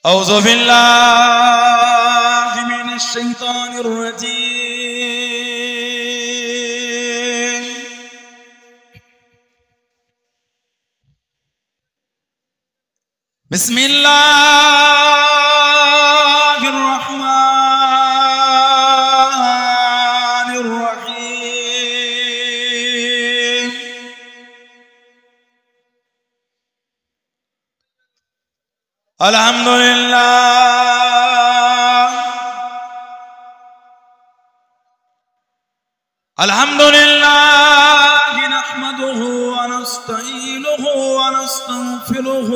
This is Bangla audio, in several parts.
أعوذ بالله من الشيطان الرجيم بسم الله الرحمن الرحيم الحمد لله نحمده ونستعينه ونستغفره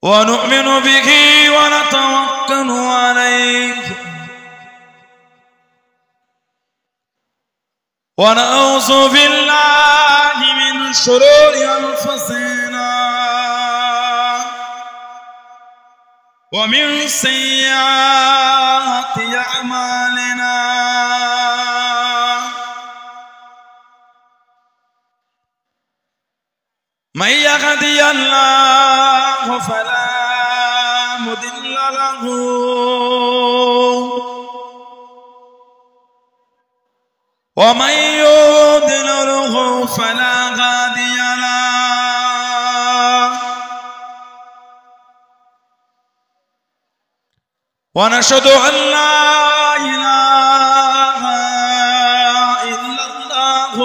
ونؤمن به ونتوكل عليه ونعوذ بالله من شرور أنفسنا ومن سيئات أعمالنا من يهدي الله فلا مضل له ومن يضلله فلا هادي له ونشهد أن لا إله إلا الله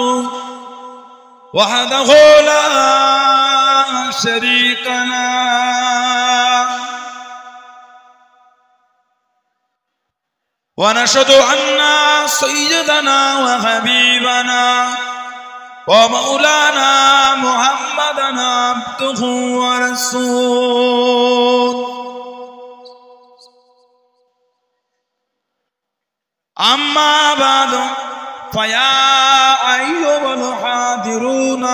وحده لا شريك له ونشهد أن سيدنا وحبيبنا ومولانا محمدا عبده ورسوله أما بعد فيا أيها الحاضرون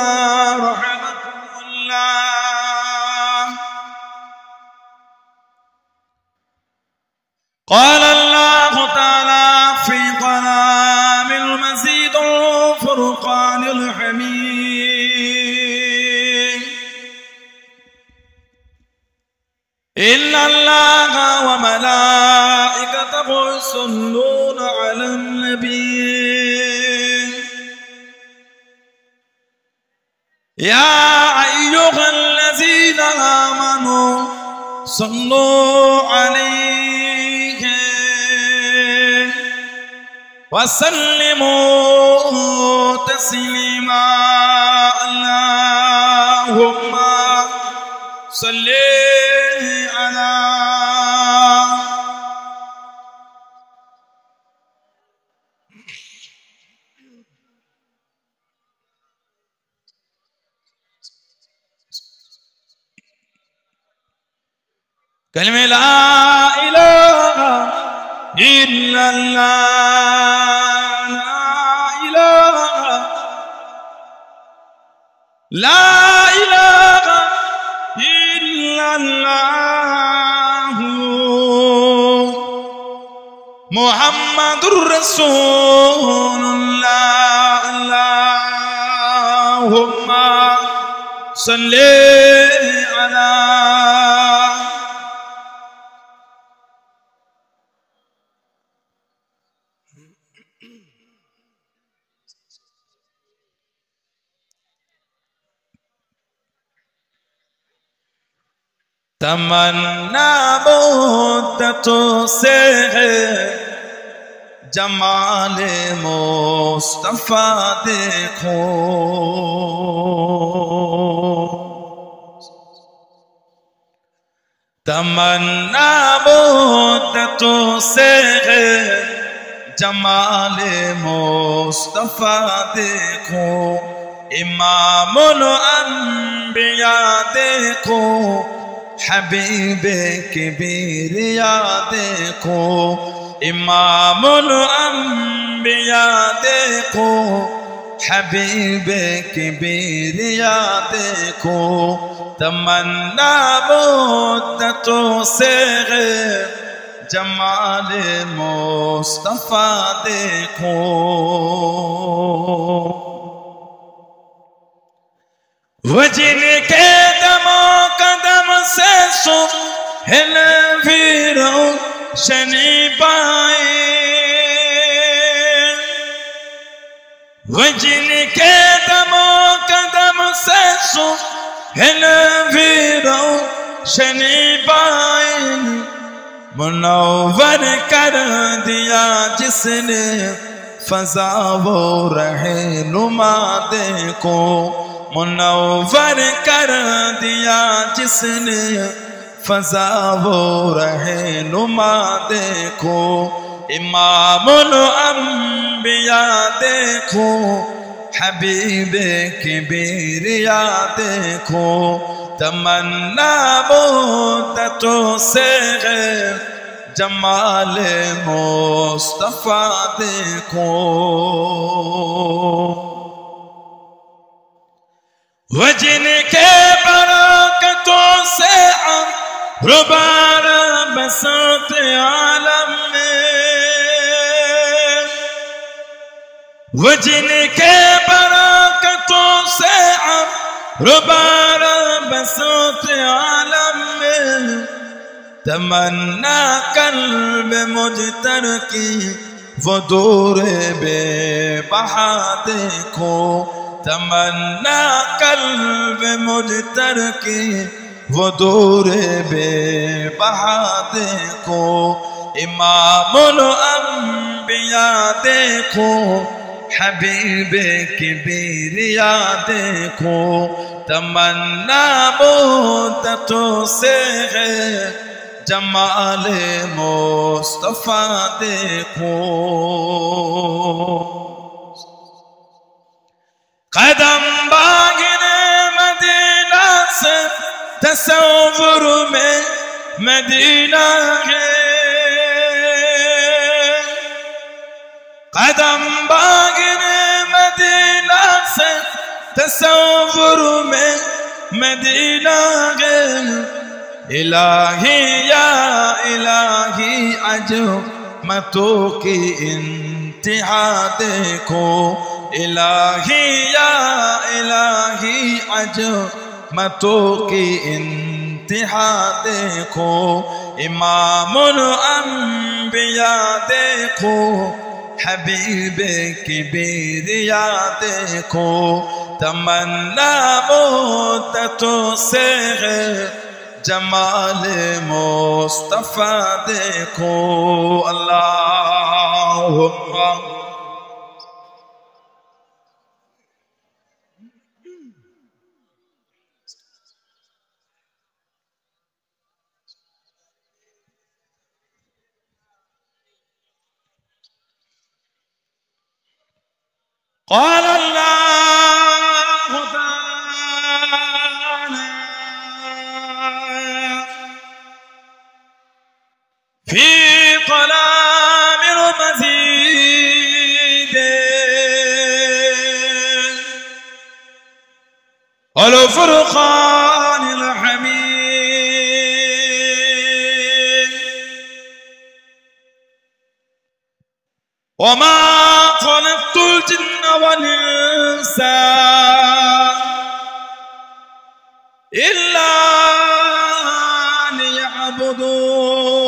رحمكم الله قال الله تعالى في كلام المزيد الفرقان الحميد إن الله وملائكته يصلون على النبي يا أيها الذين آمنوا صلوا عليه وسلموا تسليما اللهم صل على كلمة لا إله إلا الله لا إله إلا الله محمد رسول الله اللهم صل على تمنا مدت سے ہے جمال مصطفیٰ دیکھو تمنا مدت سے ہے جمال مصطفیٰ دیکھو امام الانبیاء دیکھو حبیب کبریا دیکھو امام الانبیاء دیکھو حبیب کبریا دیکھو تمنا مدتوں سے ہے جمال مصطفیٰ دیکھو وہ جن کے دم و قدم سے سہیل بھی روشنی پائے، وہ جن کے دم و قدم سے سہیل بھی روشنی پائے، منور کر دیا جس نے فضا و رہنما دیکھو، منور کر دیا جس نے فضا و رہنما دیکھو، امام الانبیاء دیکھو، حبیب کبریا دیکھو، تمنا مدتوں سے ہے جمال مصطفیٰ دیکھو، وہ جن کے برکتوں سے ربار بسط عالم میں، وہ جن کے برکتوں سے ربار بسط عالم میں، تمنا قلب مجتر کی وہ دور بے بہا دیکھو، تمنا قلب مجتر کی وہ دور بے بہا دیکھو، امام الانبیاء دیکھو، حبیب کبریا دیکھو، تمنا مدتوں سے ہے جمال مصطفیٰ دیکھو، قدم باغن مدینہ سے تصور میں مدینہ ہے، قدم باغن مدینہ سے تصور میں مدینہ ہے، الہی یا الہی عظمتوں کی انتہا دیکھو، الہی یا الہی عظمتوں کی انتہا دیکھو، امام الانبیاء دیکھو، حبیب کبریا دیکھو، تمنا مدتوں سے ہے جمال مصطفیٰ دیکھو، اللہم قال اللہ تعالی فی کلام مزید والفرقان الحمید، وما خلقت الجن والإنس إلا ليعبدون،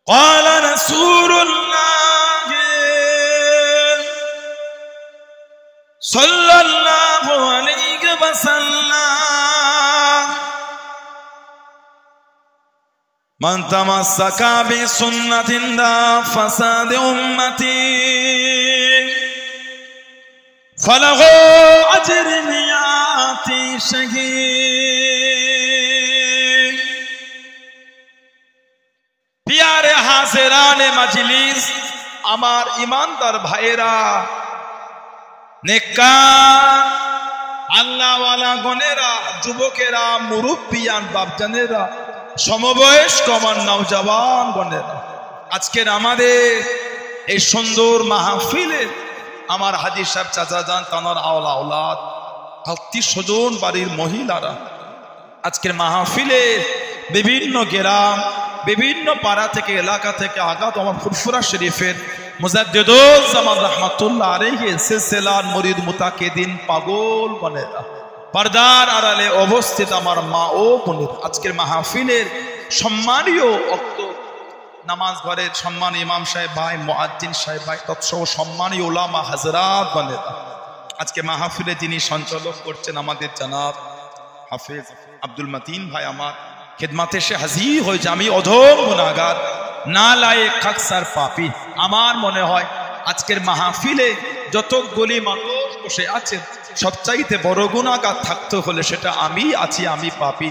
قال رسول الله صلى الله عليه وسلم، من تمسك بسنة لا فساد أمتي فله أجر 100 شهيد۔ پیارے حاضران مجلس، আমার ইমানদার ভাইরা, নেককার আল্লাহওয়ালা গণেরা, যুবকেরা, মুরব্বিয়ান বাপজানেরা, সমবয়স্ক আমার নওজওয়ান গণেরা, আজকের আমাদের এই সুন্দর মাহফিলে আমার হাজী সাহেব চাচা যান, তানার আওলাদ, আত্মীয় স্বজন, বাড়ির মহিলারা আজকের মাহফিলে বিভিন্ন গ্রাম, বিভিন্ন পাড়া থেকে, এলাকা থেকে আগত আমার ফুরফুরা শরীফের মুজাদ্দিদুজ্জামান রাহমাতুল্লাহ আলাইহি সিলসিলার মুরিদ মুতাকিদিন পাগল বনেরা, পর্দার আড়ালে অবস্থিত আমার মা ও বোনেরা, আজকের মাহফিলের সম্মানীয় অক্ত নামাজ ঘরের সম্মানীয় ইমাম সাহেব ভাই, মুয়াজ্জিন সাহেব ভাই, তৎসহ সম্মানীয় উলামা হাজরাত বনেরা, আজকে মাহফিলে যিনি সঞ্চালক করছেন আমাদের জনাব হাফেজ আব্দুল মতিন ভাই, আমার খেদমাতে সে হাজির হয়েছে। আমি অধম গুনাহগার, নালায়েক, খাকসার, পাপী। আমার মনে হয় আজকের মাহফিলে যতগুলি মানুষ বসে আছেন সবচাইতে বড় গুনাহগার থাকতে হলে সেটা আমি আছি, আমি পাপী,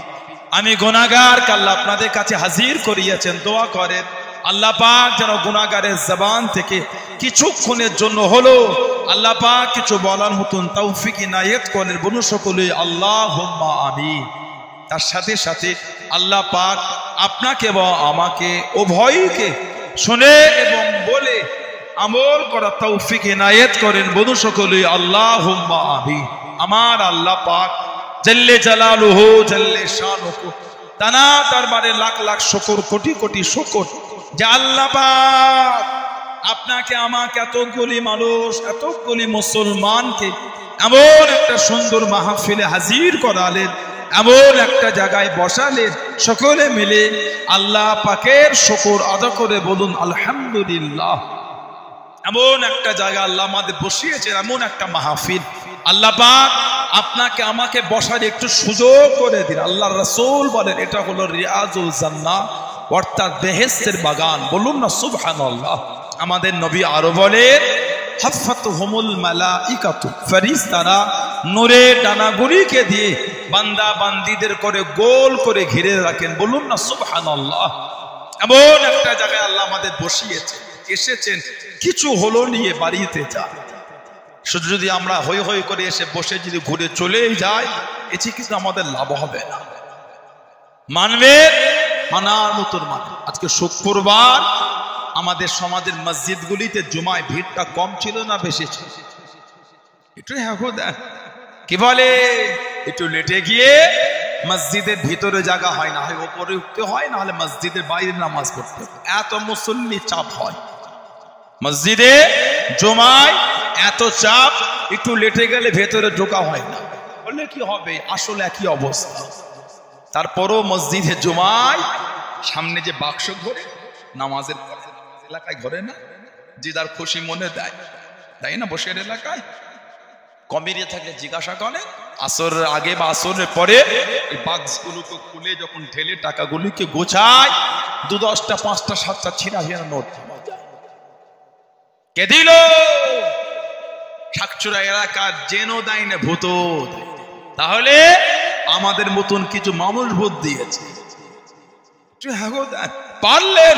আমি গুনাহগার। আল্লাহ আপনাদের কাছে হাজির করিয়েছেন, দোয়া করেন আল্লাহ পাক যেন গুনাহগারের জবান থেকে কিছুক্ষণের জন্য হলো আল্লাহ পাক কিছু বলার মতন তৌফিক ইনায়েত করেন। বলুন সকলে আল্লাহুম্মা আমিন। তার সাথে সাথে আল্লাহ পাক আপনাকে বা আমাকে উভয়কে শুনে এবং বলে আমল করা তৌফিক ইনায়েত করেন। বলুন সকলে আল্লাহুম্মা আমিন। আমার আল্লাহ পাক জাল্লে জালালুহু জাল্লে শানুহু, তানা দরবারে লাখ লাখ শুকর, কোটি কোটি শুকর যে আল্লাহ পাক আপনাকে আমাকে এতগুলি মানুষ, এতগুলি মুসলমানকে এমন একটা সুন্দর মাহফিলে হাজির করালেন, এমন একটা জায়গায় বসালেন, সকলে মিলে আল্লাহ পাকের শুকর আদা করে বলুন আলহামদুলিল্লাহ। এমন একটা জায়গা আল্লাহ আমাদের বসিয়েছেন, এমন একটা মাহফিল আল্লাহ পাক আপনাকে আমাকে বসার একটু সুযোগ করে দিন। আল্লাহ রাসূল বলেন এটা হলো রিয়াজুল জান্নাহ, অর্থাৎ বেহেশতের বাগান। বলুন না সুবহানাল্লাহ। আমাদের নবী আরো বলেন হাফাতুহুমুল মালাইকাতু, ফেরেশতারা নূরের ডানাগুলিকে দিয়ে বান্দা বান্দীদের করে গোল করে ঘিরে রাখেন। বলুন না সুবহানাল্লাহ। এমন একটা জায়গায় আল্লাহ আমাদের বসিয়েছেন, এসেছেন কিছু হলো নিয়ে বাড়িতে যান। শুধু যদি আমরা হই হই করে এসে বসে যদি ঘুরে চলেই যাই, এটি কিন্তু আমাদের লাভ হবে না। মানবে মানার মতন মানে। আজকে শুক্রবার আমাদের সমাজের মসজিদগুলিতে জুমায় ভিড়টা কম ছিল না বেশি ছিল? একটু কি বলে একটু লেটে গিয়ে মসজিদের ভিতরে জায়গা হয় না, হয় ওপরে উঠতে হয়, না হলে মসজিদের বাইরে নামাজ পড়তে হয়। এত মুসল্লি চাপ হয় মসজিদে জুমায়, এত চাপ, একটু লেটে গেলে ভেতরে ঢোকা হয় না। বললে কি হবে? আসলে একই অবস্থা। তারপরও মসজিদে জুমায় সামনে যে বাক্স ঘরে নামাজের এলাকায় ঘরে না, যে যার খুশি মনে দেয়, তাই না? বসের এলাকায় কমিয়ে থাকলে জিজ্ঞাসা করে আসর আগে বা আসরের পরে এই বাক্সগুলোকে খুলে যখন ঢেলে টাকাগুলিকে গোছায়, 2, 10টা 5টা 7টা ছিঁড়া ছিঁড়া নোট কে দিল? শাকচুরা এলাকার জেনো দেয় না, ভূত। তাহলে আমাদের মতন কিছু মানুষ ভূত দিয়েছে। পারলেন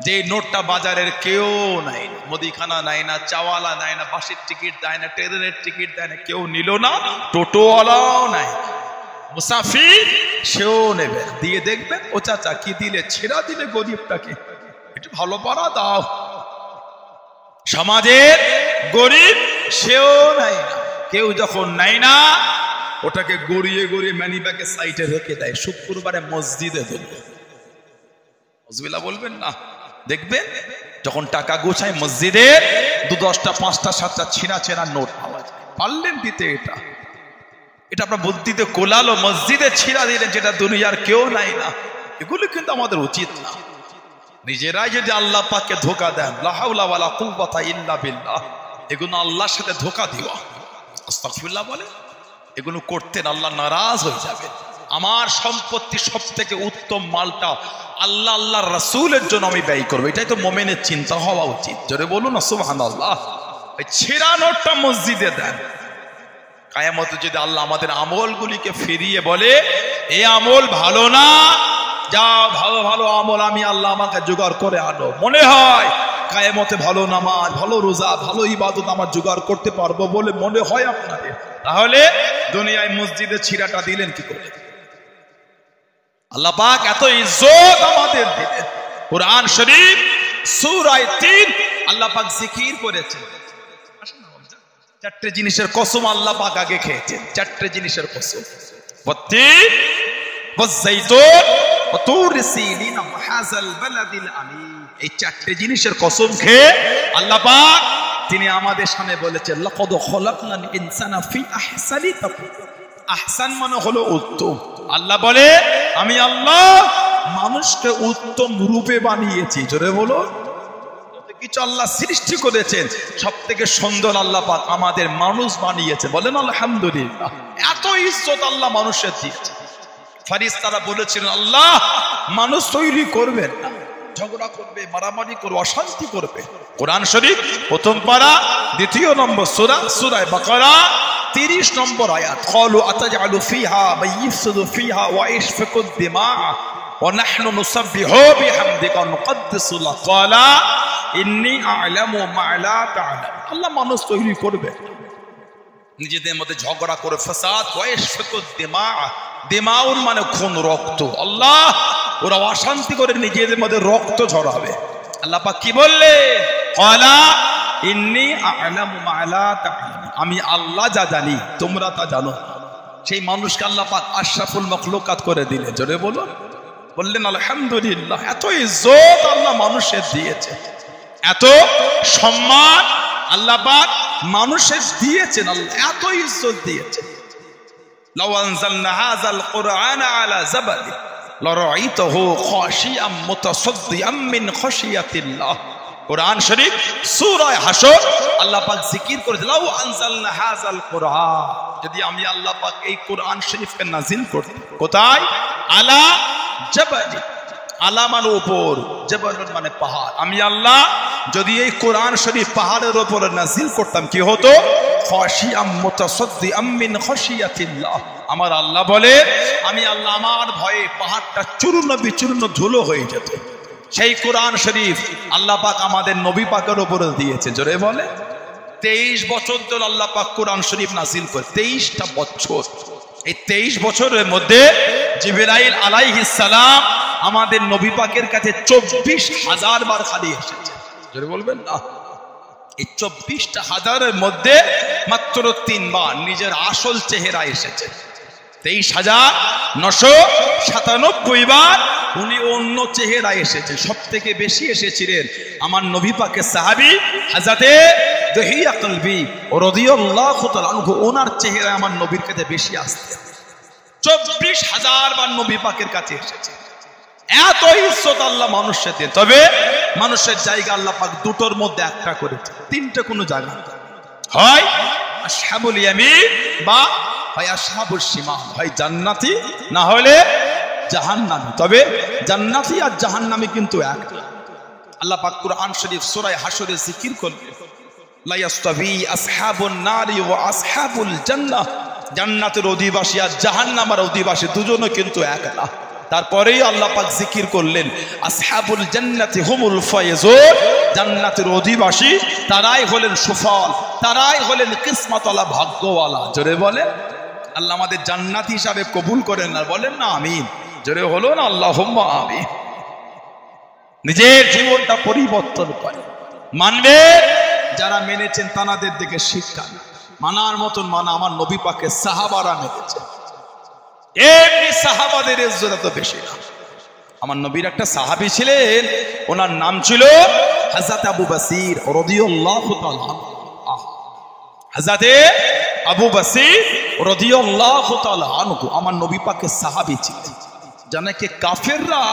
যে নোটটা বাজারের কেউ নাই না, মুদিখানা নাই না, চাওয়ালা নাই না, বাসের টিকিট দেয় না, ট্রেনের টিকিট দেয় না, কেউ নিল না, টোটোওয়ালাও নাই, মুসাফির সেও নেবে, দিয়ে দেখবেন ও চাচা কি দিলে, ছেড়া দিলে গরিবটাকে একটু ভালো পারা দাও। সমাজের গরিব সেও নাই না, কেউ যখন নাই না ওটাকে গড়িয়ে গড়িয়ে ম্যানি ব্যাগের সাইডে রেখে দেয়, শুক্রবারে মসজিদে দেবে। মজবিলা বলবেন না, দেখবেন যখন টাকা গোছায় মসজিদে 2, 10টা 5টা 7টা ছিঁড়া ছেঁড়া নোট পাওয়া যায়। পারলেন দিতে এটা, এটা আপনার বুদ্ধিতে কোলালো, মসজিদে ছিঁড়া দিলেন যেটা দুনিয়ার কেউ নাই না। এগুলো কিন্তু আমাদের উচিত না। নিজেরাই যদি আল্লাহ পাককে ধোকা দেন, লা হাওলা ওয়ালা কুওয়াতা ইল্লা বিল্লাহ, এগুলো আল্লাহর সাথে ধোকা দিওয়া। আস্তাগফিরুল্লাহ বলে এগুলো করতেন, আল্লাহ নারাজ হয়ে যাবে। আমার সম্পত্তি সব থেকে উত্তম মালটা আল্লাহ আল্লাহ রাসূলের জন্য আমি ব্যয় করবো, এটাই তো মুমিনের চিন্তা হওয়া উচিত। জোরে বলুন না সুবহানাল্লাহ। এই ছেঁড়া নোটটা মসজিদে দেন। কিয়ামতে যদি আল্লাহ আমাদের আমলগুলিকে ফিরিয়ে বলে এই আমল ভালো না, যাও ভালো ভালো আমল আমি আল্লাহ আমাকে জোগাড় করে আনো, মনে হয় কিয়ামতে ভালো নামাজ, ভালো রোজা, ভালো ইবাদত আমার জোগাড় করতে পারবো বলে মনে হয় আপনাদের, তাহলে দুনিয়ায় মসজিদে ছিঁড়াটা দিলেন কি করে? আল্লাহ পাক এত ইজ্জত আমাদের দিলেন। কুরআন শরীফ সূরা 3 আল্লাহ পাক জিকির করেছেন। 4টে জিনিসের কসম আল্লাহ পাক আগে খেয়েছেন, 4টে জিনিসের কসম। ওয়াজ-যাইতুন ওয়া তুর সিনিন ওয়া হাযাল বালাদিল আমিন। এই চারটি জিনিসের কসম খেয়ে আল্লাহ পাক তিনি আমাদের সামনে বলেছেন লাকাদ খলাকনাল ইনসানা ফি আহসানি তাকওয়িম। আহসান মানে হলো উত্তম। আল্লাহ বলে আমি আল্লাহ মানুষকে উত্তম রূপে বানিয়েছি। জোরে বলো, কিছু আল্লাহ সৃষ্টি করেছেন সব থেকে সুন্দর আল্লাহ পাক আমাদের মানুষ বানিয়েছে। বলেন আলহামদুলিল্লাহ। এত ইজ্জত আল্লাহ মানুষের দিয়েছে। ফেরেশতারা বলেছিলেন আল্লাহ মানুষ তৈরি করবেন না, ঝগড়া করবে, মারামারি করবে, অশান্তি করবে। কোরআন শরীফ প্রথম পারা 2 নম্বর সূরা, সূরা বাকারা 30 নম্বর আয়াত। ক্বালু আতাজআলু ফিহা মাইয়ুফসিদু ফিহা ওয়া ইয়াসফিকুদ দিমা ওয়া নাহনু নুসাব্বিহু বিহামদিকা ওয়া নুকদ্দিসু লাক ক্বালা ইন্নী আ'লামু মা লা তা'লাম। আল্লাহ মানুষ তৈরি করবে, নিজেদের মধ্যে ঝগড়া করে ফাসাদ, ওয়া ইয়াসফিকুদ দিমা, দিমাউন মানে খুন, রক্ত। আল্লাহ ওরা অশান্তি করে নিজেদের মধ্যে রক্ত ঝরাবে। আল্লাহ পাক কি বললে? ক্বালা ইন্নী আ'লামু মা লা তা'লাম, আমি আল্লাহ যা জানি তোমরা তা জানো। সেই মানুষকে আল্লাহ পাক আশরাফুল মাখলুকাত করে দিলেন। জোরে বলো, বললেন আলহামদুলিল্লাহ। এত ইজ্জত আল্লাহ মানুষের দিয়েছে, এত সম্মান আল্লাহ পাক মানুষের দিয়েছেন। আল্লাহ এত ইজ্জত দিয়েছেন। লাউ আনজালনা হাযাল কুরআনা আলা জাবালিন লারাআইতাহু খাশিয়াম মুতাসাদ্দিআম মিন খাশিয়াতিল্লাহ। কোরআন শরীফ সূরা হাশর আল্লাহ পাক জিকির করেছে লাউ আনজালনা হাযাল কুরআন, যদি আমি আল্লাহ পাক এই কোরআন শরীফকে নাজিল করতাম। কোথায়? আলা জাবালিন, আলা মানে উপর, জাবালুন মানে পাহাড়। আমি আল্লাহ যদি এই কোরআন শরীফ পাহাড়ের উপরে নাজিল করতাম কি হতো? খাশিয়াম মুতাসাদ্দিআম মিন খাশিয়াতিল্লাহ। আমার আল্লাহ বলে আমি আল্লাহ আমার ভয়ে পাহাড়টা চূর্ণ বিচূর্ণ ধুলো হয়ে যেত। সেই কোরআন শরীফ আল্লাহ পাক আমাদের নবী পাকের উপরে দিয়েছে। জোরে বলে 23 বছর ধরে আল্লাহ পাক কোরআন শরীফ নাজিল করে। 23টা বছর। এই 23 বছরের মধ্যে জিবরাইল আলাইহিস সালাম আমাদের নবী পাকের কাছে 24,000 বার খালি এসেছে। জোরে বলবেন না। এই 24,000-এর মধ্যে মাত্র 3 বার নিজের আসল চেহারা এসেছে। 23,997 বার উনি অন্য চেহারা এসেছে। সব থেকে বেশি এসেছিলেন আমার নবী পাকের সাহাবী হযরতে দহিয়া কলবি রাদিয়াল্লাহু তাআলা আনহু। ওনার চেহারা আমার নবীর কাছে বেশি আসছে। 24,000 বার নবী পাকের কাছে এসেছে। এত ইজ্জত আল্লাহ মানুষের দেন। তবে মানুষের জায়গা আল্লাহ পাক দুটোর মধ্যে একটা করেছে, 3টে কোনো জায়গা হয় আসহাবুল ইয়ামিন বা হয় আসহাবুল শিমাল, হয় জান্নাতি না হলে জাহান্নামী। তবে জান্নাতি আর জাহান্নামী কিন্তু এক। আল্লাহ পাক কুরআন শরীফ সূরা হাশরে জিকির করলেন লা ইয়াস্তাবি আসহাবুন নারি ওয়া আসহাবুল জান্নাহ। জান্নাতের অধিবাসী আর জাহান্নামের অধিবাসী দুজনে কিন্তু এক না। তারপরেই আল্লাহ পাক জিকির করলেন আসহাবুল জান্নাতি হুমুল ফায়জুন। জান্নাতের অধিবাসী তারাই হলেন সুফল, তারাই হলেন কিসমতওয়ালা, ভাগ্যওয়ালা। জোরে বলেন আল্লাহ আমাদের জান্নাতি হিসাবে কবুল করেন না, বলেন না আমিন। জোরে হলো না আল্লাহুম্মা আমিন। নিজের জীবনটা পরিবর্তন করে মানবে যারা মেনেছেন তানাদের দিকে শিক্ষা, মানার মতন মানা আমার নবী পাকের সাহাবারা মেনেছে। এমনি সাহাবাদের ইজ্জত এত বেশি না। আমার নবীর একটা সাহাবী ছিলেন, ওনার নাম ছিল হযরত আবু বসির রাদিয়াল্লাহু তাআলা। হযরত আবু বসির রাদিয়াল্লাহু তাআলা আনহু আমার নবী পাকের সাহাবী ছিলেন। জানে কি কাফেররা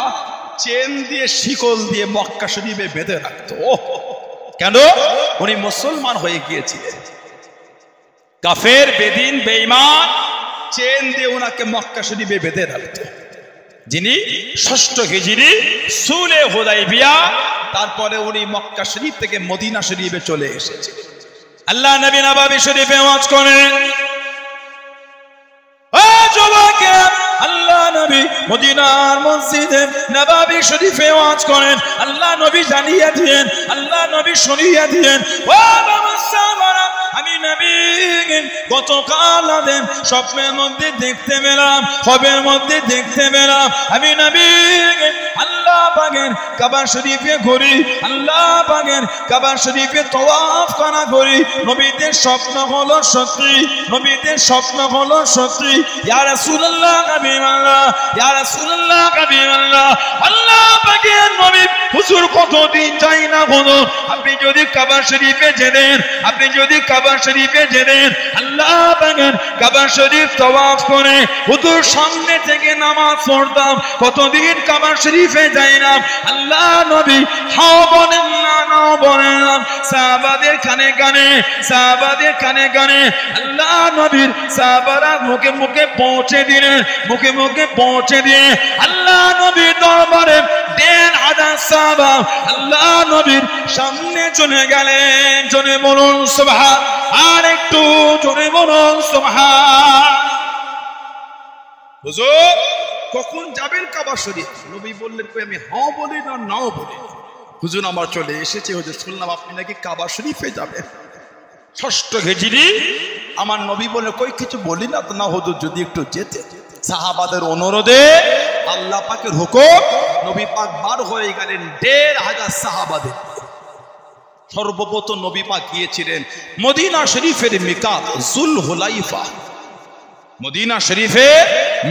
চেন দিয়ে শিকল দিয়ে মক্কা শরীফে বেঁধে রাখতো। কেন? উনি মুসলমান হয়ে গিয়েছিলেন। কাফের, বেদিন, বেঈমান চেন দিয়ে ওনাকে মক্কা শরীফে বেঁধে রাখতো। যিনি 6ষ্ঠ হিজরি সুলে হুদাইবিয়া, তারপরে উনি মক্কা শরীফ থেকে মদিনা শরীফে চলে এসেছে। আল্লাহ নবী নববী শরীফে ওয়াজ করেন, ও যুবকেরা, আল্লাহ নবী মদিনার মসজিদে নববী শরীফে ওয়াজ করেন। আল্লাহ নবী জানিয়ে দিয়েন, আল্লাহ নবী শুনিয়ে দিয়েন, ও মুসলমানরা, আমি নবী গতকাল আদেম স্বপ্নের মধ্যে দেখতে পেলাম, খবের মধ্যে দেখতে পেলাম, আমি নবী আল্লাহ পাকের কাবা শরীফে ঘুরি, আল্লাহ পাকের কাবা শরীফে তওয়াফ করা করি। নবীদের স্বপ্ন হলো সত্যি, নবীদের স্বপ্ন হলো সত্যি। ইয়া রাসূলুল্লাহ হাবিবাল্লাহ, ইয়া রাসূলুল্লাহ হাবিবাল্লাহ, আল্লাহ পাকের নবী হুজুর কতদিন যাই না হলো, আপনি যদি কাবা শরীফে যেতেন, আপনি যদি কাবা শরীফে যেতেন, আল্লাহ পাকের কাবা শরীফ তওয়াফ করে হুজুর সামনে থেকে নামাজ পড়তাম। কতদিন কাবা শরীফে যাই না, আল্লাহ নবী হাও বলেন না, নাও বলেন না, সাহাবাদের কানে কানে, সাহাবাদের কানে কানে আল্লাহ নবীর সাহাবারা মুখে মুখে পৌঁছে দিলেন, মুখে মুখে পৌঁছে দিয়ে আল্লাহ নবীর দরবারে ১,৫০০ সাহাবা আল্লাহ নবীর সামনে চলে গেলেন। জোরে বলুন সুবহান, আর একটু জোরে বলুন সুবহান। হুজুর কখন যাবেন কাবা শরীফ? নবী বললেন কই আমি হাও বলি না নাও বলি। হুজুর আমার চলে এসেছে, হুজুর শুনলাম আপনি নাকি কাবা শরীফে যাবেন। ৬ষ্ঠ হিজরি আমার নবী বলে কই কিছু বলি না তো। না হুজুর যদি একটু যেতে। সাহাবাদের অনুরোধে আল্লাহ পাকের হুকুম, নবী পাক বার হয়ে গেলেন ১,৫০০ সাহাবাদের। সর্বপ্রথম নবী পাক গিয়েছিলেন মদিনা শরীফের মিকাত জুল হুলাইফা। মদিনা শরীফে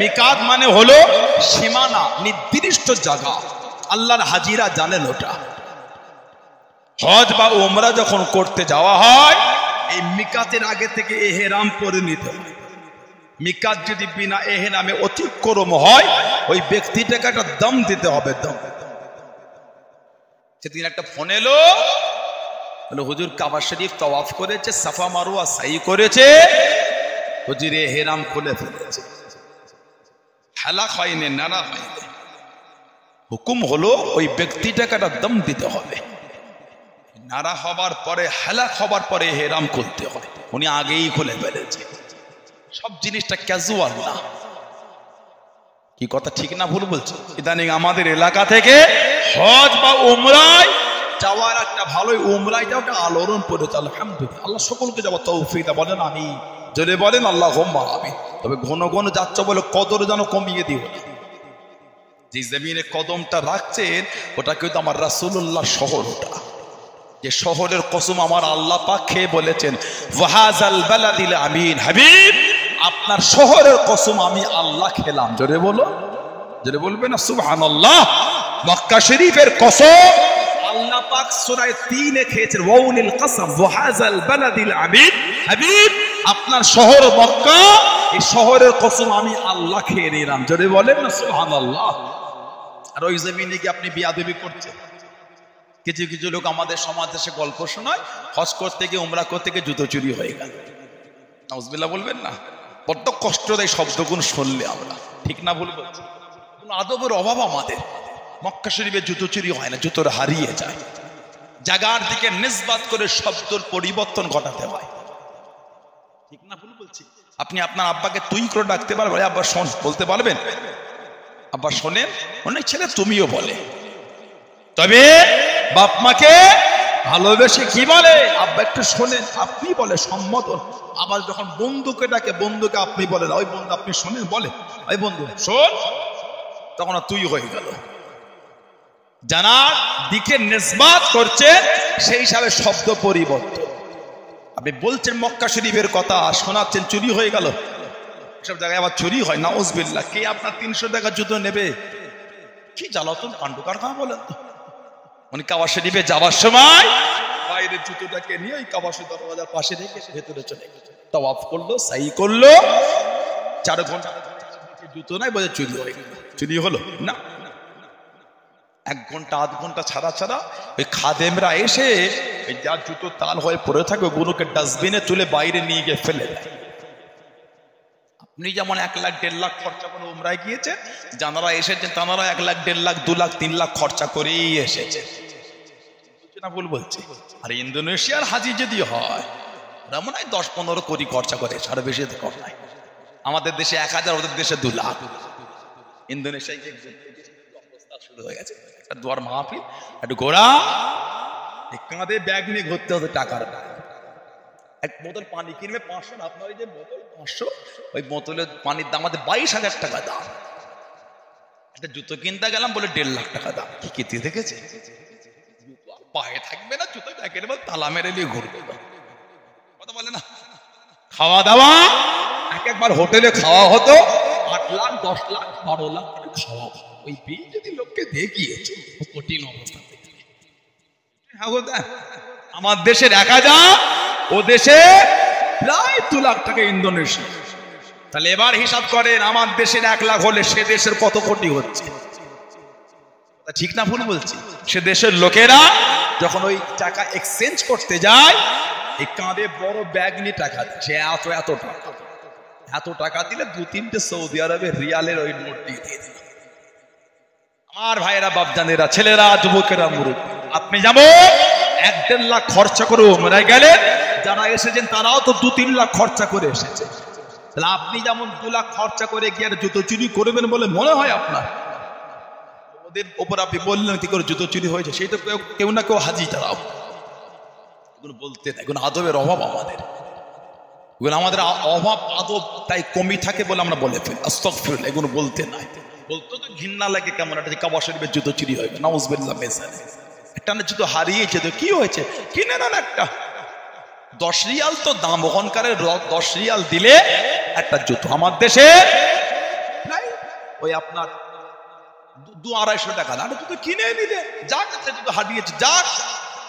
মিকাত মানে হলো সীমানা, নির্দিষ্ট জায়গা। আল্লাহর হাজিরা জানেন ওটা। হজ বা উমরা যখন করতে যাওয়া হয় এই মিকাতের আগে থেকে এহরাম করে নিতে হয়। মিকাত যদি বিনা এহরামে অতিক্রম হয় ওই ব্যক্তিটাকে একটা দম দিতে হবে, দম। সেদিন একটা ফোন এলো, হুজুর কাবা শরীফ তওয়াফ করেছে, সাফা মারওয়া সাই করেছে, হুজুর এহরাম খুলে ফেলেছে, হালাক হয়নি, নানা হয়নি। হুকুম হলো ওই ব্যক্তিটাকে একটা দম দিতে হবে। নারা হবার পরে, হালাক হবার পরে এহরাম খুলতে হয়। উনি আগেই খুলে ফেলেছে। সব জিনিসটা ক্যাজুয়াল না। কি কথা ঠিক না ভুল বলছে? ইদানিং আমাদের এলাকা থেকে হজ বা উমরায় যাওয়ার একটা ভালোই, উমরায় যাওয়াটা আলোড়ন পড়েছে। আলহামদুলিল্লাহ, আল্লাহ সকলকে যাওয়ার তৌফিক দান। বলেন আমি, যদি বলেন আল্লাহুম্মা আমিন। তবে ঘন ঘন যাচ্ছ বলে কদর যেন কমিয়ে দিও না। যে জমিনে কদমটা রাখছেন ওটা কিন্তু আমার রাসূলুল্লাহ শহর। ওটা যে শহরের কসম আমার আল্লাহ পাক খেয়ে বলেছেন ওয়াহাজাল বালাদিল আমিন, হাবিব আপনার শহরের কসম আমি আল্লাহ খেলাম। জোরে বলো, জোরে বলবে না সুবহানাল্লাহ। মক্কা শরীফের কসম আল্লাহ পাক সূরা ৩ খেয়েছেন, ওয়াউলিল কসম ওয়াহাজাল বালাদিল আমিন, হাবিব আপনার শহর মক্কা, এই শহরের কসম আমি আল্লাহ খেয়ে নিলাম। জোরে বলেন না সুবহানাল্লাহ। আর ওই জমিনে কি আপনি বিয়াদবি করছেন? কিছু কিছু লোক আমাদের সমাজ দেশে গল্প শোনায়, হজ করতে গিয়ে উমরা করতে গিয়ে জুতো চুরি হয়ে গেল। নাউজুবিল্লাহ বলবেন না? বড্ড কষ্ট দেয় শব্দগুলো শুনলে আমরা। ঠিক না ভুল বলছি? কোনো আদবের অভাব আমাদের। মক্কা শরীফে জুতো চুরি হয় না, জুতোর হারিয়ে যায়। জায়গার দিকে নিসবাত করে শব্দের পরিবর্তন ঘটাতে হয়। ঠিক না ভুল বলছি? আপনি আপনার আব্বাকে তুই করে ডাকতে পারবেন, আব্বা শোন বলতে পারবেন? আব্বা শোনেন, অনেক ছেলে তুমিও বলে। তবে বাপ মাকে ভালোবেসে কি বলে? আব্বা একটু শোনেন, আপনি বলে সম্মতন। আবার যখন বন্ধুকে ডাকে, বন্ধুকে আপনি বলেন, ওই বন্ধু আপনি শোনেন, বলে ওই বন্ধু শোন, তখন তুই হয়ে গেল। জানার দিকে নিসবাত করছে সেই হিসাবে শব্দ পরিবর্তন। আপনি বলছেন মক্কা শরীফের কথা, শোনাচ্ছেন চুরি হয়ে গেল। সব জায়গায় আবার চুরি হয়, নাউজুবিল্লাহ। কে আপনার ৩০০ টাকা জুতো নেবে? কি জ্বালাতন কাণ্ড কারখানা বলেন তো। উনি কাবা শরীফে যাওয়ার সময় বাইরের জুতোটাকে নিয়ে ওই কাবা শরীফ দরওয়াজার পাশে রেখে ভেতরে চলে গেছে। তাওয়াফ করলো, সাই করলো, ৪ ঘন্টা জুতো নাই বলে চুরি হয়ে গেল। চুরি হলো না, ১ ঘন্টা ৮ ঘন্টা ছাড়া ছাড়া ওই খাদেমরা এসে ওই যার জুতো তাল হয়ে পড়ে থাকে ওগুলোকে ডাস্টবিনে তুলে বাইরে নিয়ে গিয়ে ফেলে দেয়। আপনি যেমন ১ লাখ ১.৫ লাখ খরচা করে উমরায় গিয়েছেন, যারা এসেছেন তারা ১ লাখ ১.৫ লাখ ২ লাখ ৩ লাখ খরচা করেই এসেছে। না ভুল বলছি? আর ইন্দোনেশিয়ার হাজি যদি হয় ওরা মনে হয় ১০-১৫ কোটি খরচা করে, সারা বেশি কম নাই। আমাদের দেশে ১,০০০, ওদের দেশে ২ লাখ। ইন্দোনেশিয়ায় শুরু হয়ে গেছে একটা দোয়ার মাহফিল, একটু ঘোরা, কাঁধে ব্যাগ নিয়ে ঘুরতে হতো টাকার। এক বোতল পানি কিনবে ৫০০, আপনার ওই যে বোতল ৫০০, ওই বোতলের পানির দাম আমাদের ২২,০০০ টাকা দাম। একটা জুতো কিনতে গেলাম, বলে 1.5 লাখ টাকা দাম। কি কেটে দেখেছে, জুতো আর পায়ে থাকবে না, জুতো একেবারে তালা মেরে নিয়ে ঘুরবে, কথা বলে না। খাওয়া দাওয়া একবার হোটেলে খাওয়া হতো 8 লাখ 10 লাখ 12 লাখ করে খাওয়া। ওই বিল যদি লোককে দেখিয়েছে, কঠিন অবস্থা। আমার দেশের 1000, ও দেশে প্রায় 2 লাখ টাকা ইন্দোনেশিয়া। তাহলে এবার হিসাব করেন, আমার দেশের 1 লাখ হলে সে দেশের কত কোটি হচ্ছে। ঠিক না ভুল বলছি? সে দেশের লোকেরা যখন ওই টাকা এক্সচেঞ্জ করতে যায়, এই কাঁধে বড় ব্যাগ নিয়ে টাকা দিচ্ছে, এত টাকা দিলে 2-3টে সৌদি আরবের রিয়ালের ওই নোট দিয়ে দিয়ে দিল। আমার ভাইয়েরা, বাপজানেরা, ছেলেরা, যুবকেরা, মুরব্বী, আপনি যাবো 1-1.5 লাখ খরচা করে ওমরায় গেলেন, যারা এসেছেন তারাও তো 2-3 লাখ খরচা করে এসেছে। তাহলে আপনি যেমন 2 লাখ খরচা করে গিয়ে জুতো চুরি করবেন বলে মনে হয় আপনার? ওদের ওপর আপনি বললেন কি করে জুতো চুরি হয়েছে, সেই তো কেউ না কেউ হাজি তারাও। এগুলো বলতে না, এগুলো আদবের অভাব আমাদের, এগুলো আমাদের অভাব আদব, তাই কমি থাকে বলে আমরা বলে ফেলি আস্তাগফিরুল্লাহ। এগুলো বলতে নাই, বলতে তো ঘৃণা লাগে কেমন একটা, কাবা শরীফের জুতো চুরি হয়েছে, নাউজুবিল্লাহ। একটা না জুতো হারিয়েছে তো কি হয়েছে, কিনে নেন একটা। 10 রিয়াল তো দাম, ওখানকার 10 রিয়াল দিলে একটা জুতো। আমার দেশে ওই আপনার 200-250 টাকা দাম, জুতো কিনে নিলে যা কাছে জুতো হারিয়েছে, যা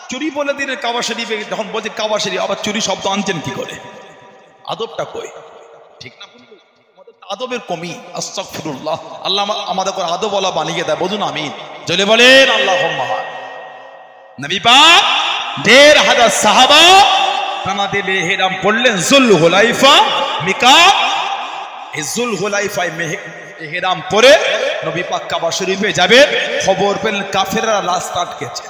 চুরি বলে দিলে কাবা শরীফে। যখন বলছে কাবা শরীফ, আবার চুরি শব্দ আনছেন কি করে? আদবটা কই? ঠিক না, আদবের কমি। আস্তাগফিরুল্লাহ। আল্লাহ আমাদের করে আদব ওয়ালা বানিয়ে দেয়, বুঝুন আমিন। জলে বলেন আল্লাহুম্মা। নবী পাক 1,500 সাহাবা কানাতে ইহরাম পড়লেন যুলহুলাইফা মিকাত। এই যুলহুলাইফায় ইহরাম পরে নবী পাক কাবা শরীফে যাবেন। খবর পেলেন কাফেররা রাস্তা আটকেছে,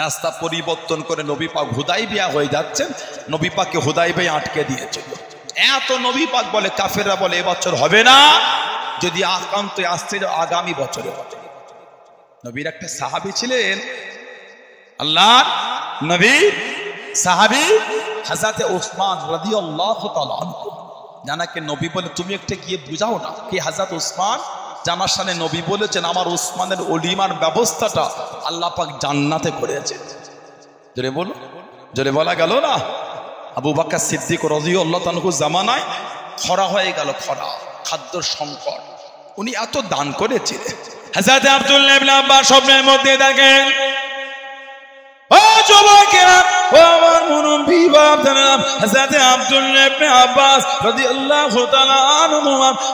রাস্তা পরিবর্তন করে নবী পাক হুদাইবিয়া হয়ে যাচ্ছেন। নবী পাককে হুদাইবিয়া আটকে দিয়েছিল। এত নবী পাক বলে, কাফেররা বলে এবছর হবে না, যদি আকান্ত আসছে আগামী বছরে হবে। নবীর একটা সাহাবী ছিলেন, আল্লাহর নবী সাহাবী হযরত ওসমান রাদিয়াল্লাহু তাআলা আনহু। জানাকে নবী বলে, তুমি একটা গিয়ে বুঝাও না কি হযরত ওসমান, জানার সামনে নবী বলেছেন আমার ওসমানের ওলিমার ব্যবস্থাটা আল্লাহ পাক জান্নাতে করেছে। জোরে বলো, জোরে বলা গেল না? আবু বকর সিদ্দিক রাদিয়াল্লাহু তাআলা জামানায় খরা হয়ে গেল, খরা, খাদ্যর সংকট। উনি এত দান করেছিলেন। হযরত আব্দুল্লাহ ইবনে আব্বাস স্বপ্নের মধ্যে দেখেন, ও যুবকেরা, ও আমার মুরব্বি বাপজানেরা, হযরত আব্দুল্লাহ ইবনে আব্বাস রাদিয়াল্লাহু তাআলা আনহু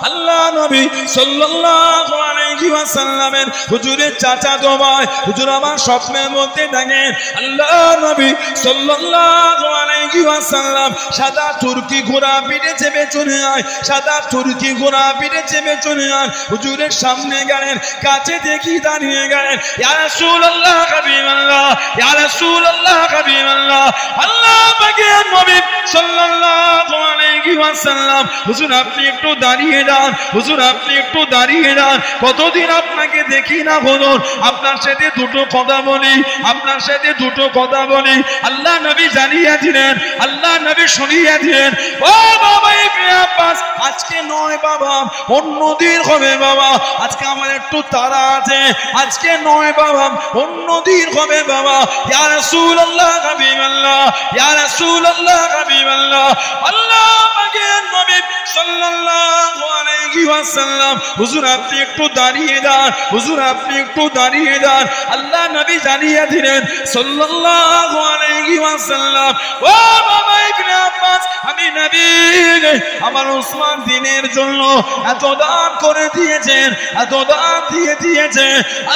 আল্লাহ নবী সাল্লাল্লাহু আলাইহি ওয়াসাল্লামের হুজুরের চাচাতো ভাই। হুজুর আমার স্বপ্নের মধ্যে দেখেন আল্লাহ নবী সাল্লাল্লাহু আলাইহি ওয়াসাল্লাম সাদা তুর্কি ঘোড়া পিঠে চেপে চলে আয়, সাদা তুর্কি ঘোড়া পিঠে চেপে চলে আয়। হুজুরের সামনে গেলেন, কাছে দেখি দাঁড়িয়ে গেলেন, ইয়া রাসূলুল্লাহ হাবিবাল্লাহ, ইয়া রাসূলুল্লাহ হাবিবাল্লাহ, আল্লাহ পাকের নবী সাল্লাল্লাহু আলাইহি ওয়াসাল্লাম, হুজুর আপনি একটু দাঁড়িয়ে যান, হুজুর আপনি একটু দাঁড়িয়ে যান। কতদিন আপনাকে দেখি না হুজুর, আপনার সাথে দুটো কথা বলি, আপনার সাথে দুটো কথা বলি। আল্লাহ নবী জানিয়ে দিলেন, আল্লাহ নবী শুনিয়ে দিলেন, ও বাবা ইবনে আব্বাস, আজকে নয় বাবা, অন্যদিন হবে বাবা, আজকে আমার একটু তাড়া আছে, আজকে নয় বাবা, অন্যদিন হবে বাবা। ইয়া রাসূলুল্লাহ হাবিবাল্লাহ, ইয়া রাসূলুল্লাহ হাবিবাল্লাহ, আল্লাহ পাকের নবী সাল্লাল্লাহু আলাইহি ওয়াসাল্লাম, হুজুর আপনি একটু দাঁড়িয়ে যান, হুজুর আপনি একটু দাঁড়িয়ে যান। আল্লাহ নবী জানিয়ে দিলেন সাল্লাল্লাহু আলাইহি ওয়াসাল্লাম, ও বাবা ইবনে আব্বাস, আমি নবী, আমার ওসমান দিনের জন্য এত দান করে দিয়েছেন, এত দান দিয়ে দিয়েছে,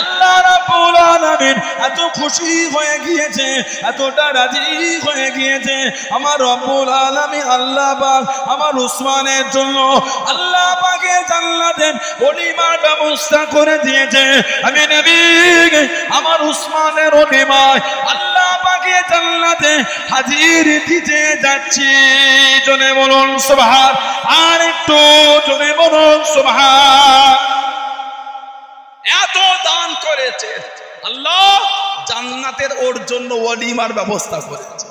আল্লাহ রাব্বুল আলামিন এত খুশি হয়ে গিয়েছে, এতটা রাজি হয়ে গিয়েছে। আমার রব্বুল আলামিন আল্লাহ পাক আমার ওসমানের জন্য আল্লাহ পাকের জান্নাতে ওলিমার ব্যবস্থা করে দিয়েছে। আমি নবী আমার ওসমানের ওলিমায় আল্লাহ পাকের জান্নাতে হাজির দিতে যাচ্ছি। জোরে বলুন সুবহান, আর একটু জোরে বলুন সুবহান। এত দান করেছে আল্লাহ, জান্নাতের ওর জন্য ওলিমার ব্যবস্থা করেছে।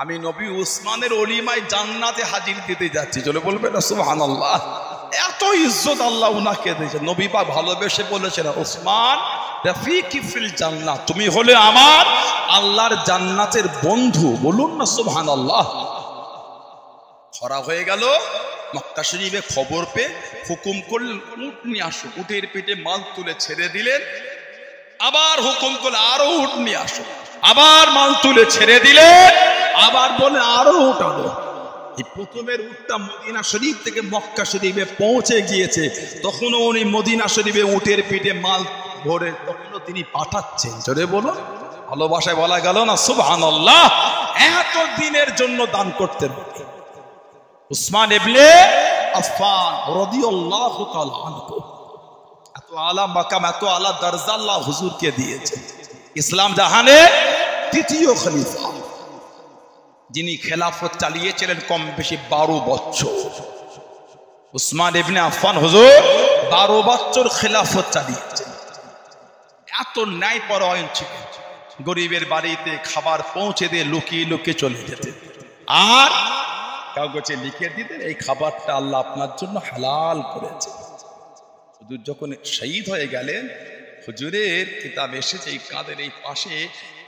আমি নবী উসমানের ওলিমায় জান্নাতে হাজির দিতে যাচ্ছি। চলে বলবেন সুবহানাল্লাহ। এত ইজ্জত আল্লাহ উনাকে দিয়েছে। নবী পাক ভালোবেসে বলেছেন, ওসমান রফিকি ফিল জান্নাহ, তুমি হলে আমার আল্লাহর জান্নাতের বন্ধু। বলুন না সুবহানাল্লাহ। খরা হয়ে গেল, মক্কা শরীফে খবর পেয়ে হুকুম করলেন উট নিয়ে আসো। উটের পেটে মাল তুলে ছেড়ে দিলেন। আবার হুকুম করলে আরো উট নিয়ে আসো। আবার মাল তুলে ছেড়ে দিলেন। আবার বলে আরো উট আনো। এই প্রথমের উটটা মদিনা শরীফ থেকে মক্কা শরীফে পৌঁছে গিয়েছে। তখনও উনি মদিনা শরীফে উটের পিঠে মাল ভরে তখনও তিনি পাঠাচ্ছেন। জোরে বলুন, ভালোবাসায় বলা গেল না সুবহানাল্লাহ। এত দিনের জন্য দান করতেন উসমান ইবনে আফফান রাদিয়াল্লাহু তাআলা আনহু। এত আলা মাকাম, এত আলা দরজা আল্লাহ হুজুরকে দিয়েছে। ইসলাম জাহানে তৃতীয় খলিফা, যিনি খেলাফত চালিয়েছিলেন কম বেশি 12 বছর। উসমান ইবনে আফফান হুজুর 12 বছর খেলাফত চালিয়েছেন। এত ন্যায়পরায়ণ ছিলেন। গরিবের বাড়িতে খাবার পৌঁছে দিয়ে লুকিয়ে লুকিয়ে চলে যেতেন, আর কাগজে লিখে দিতেন এই খাবারটা আল্লাহ আপনার জন্য হালাল করেছে। হুজুর যখন শহীদ হয়ে গেলেন, হুজুরের কিতাব এসেছে এই কাঁধের এই পাশে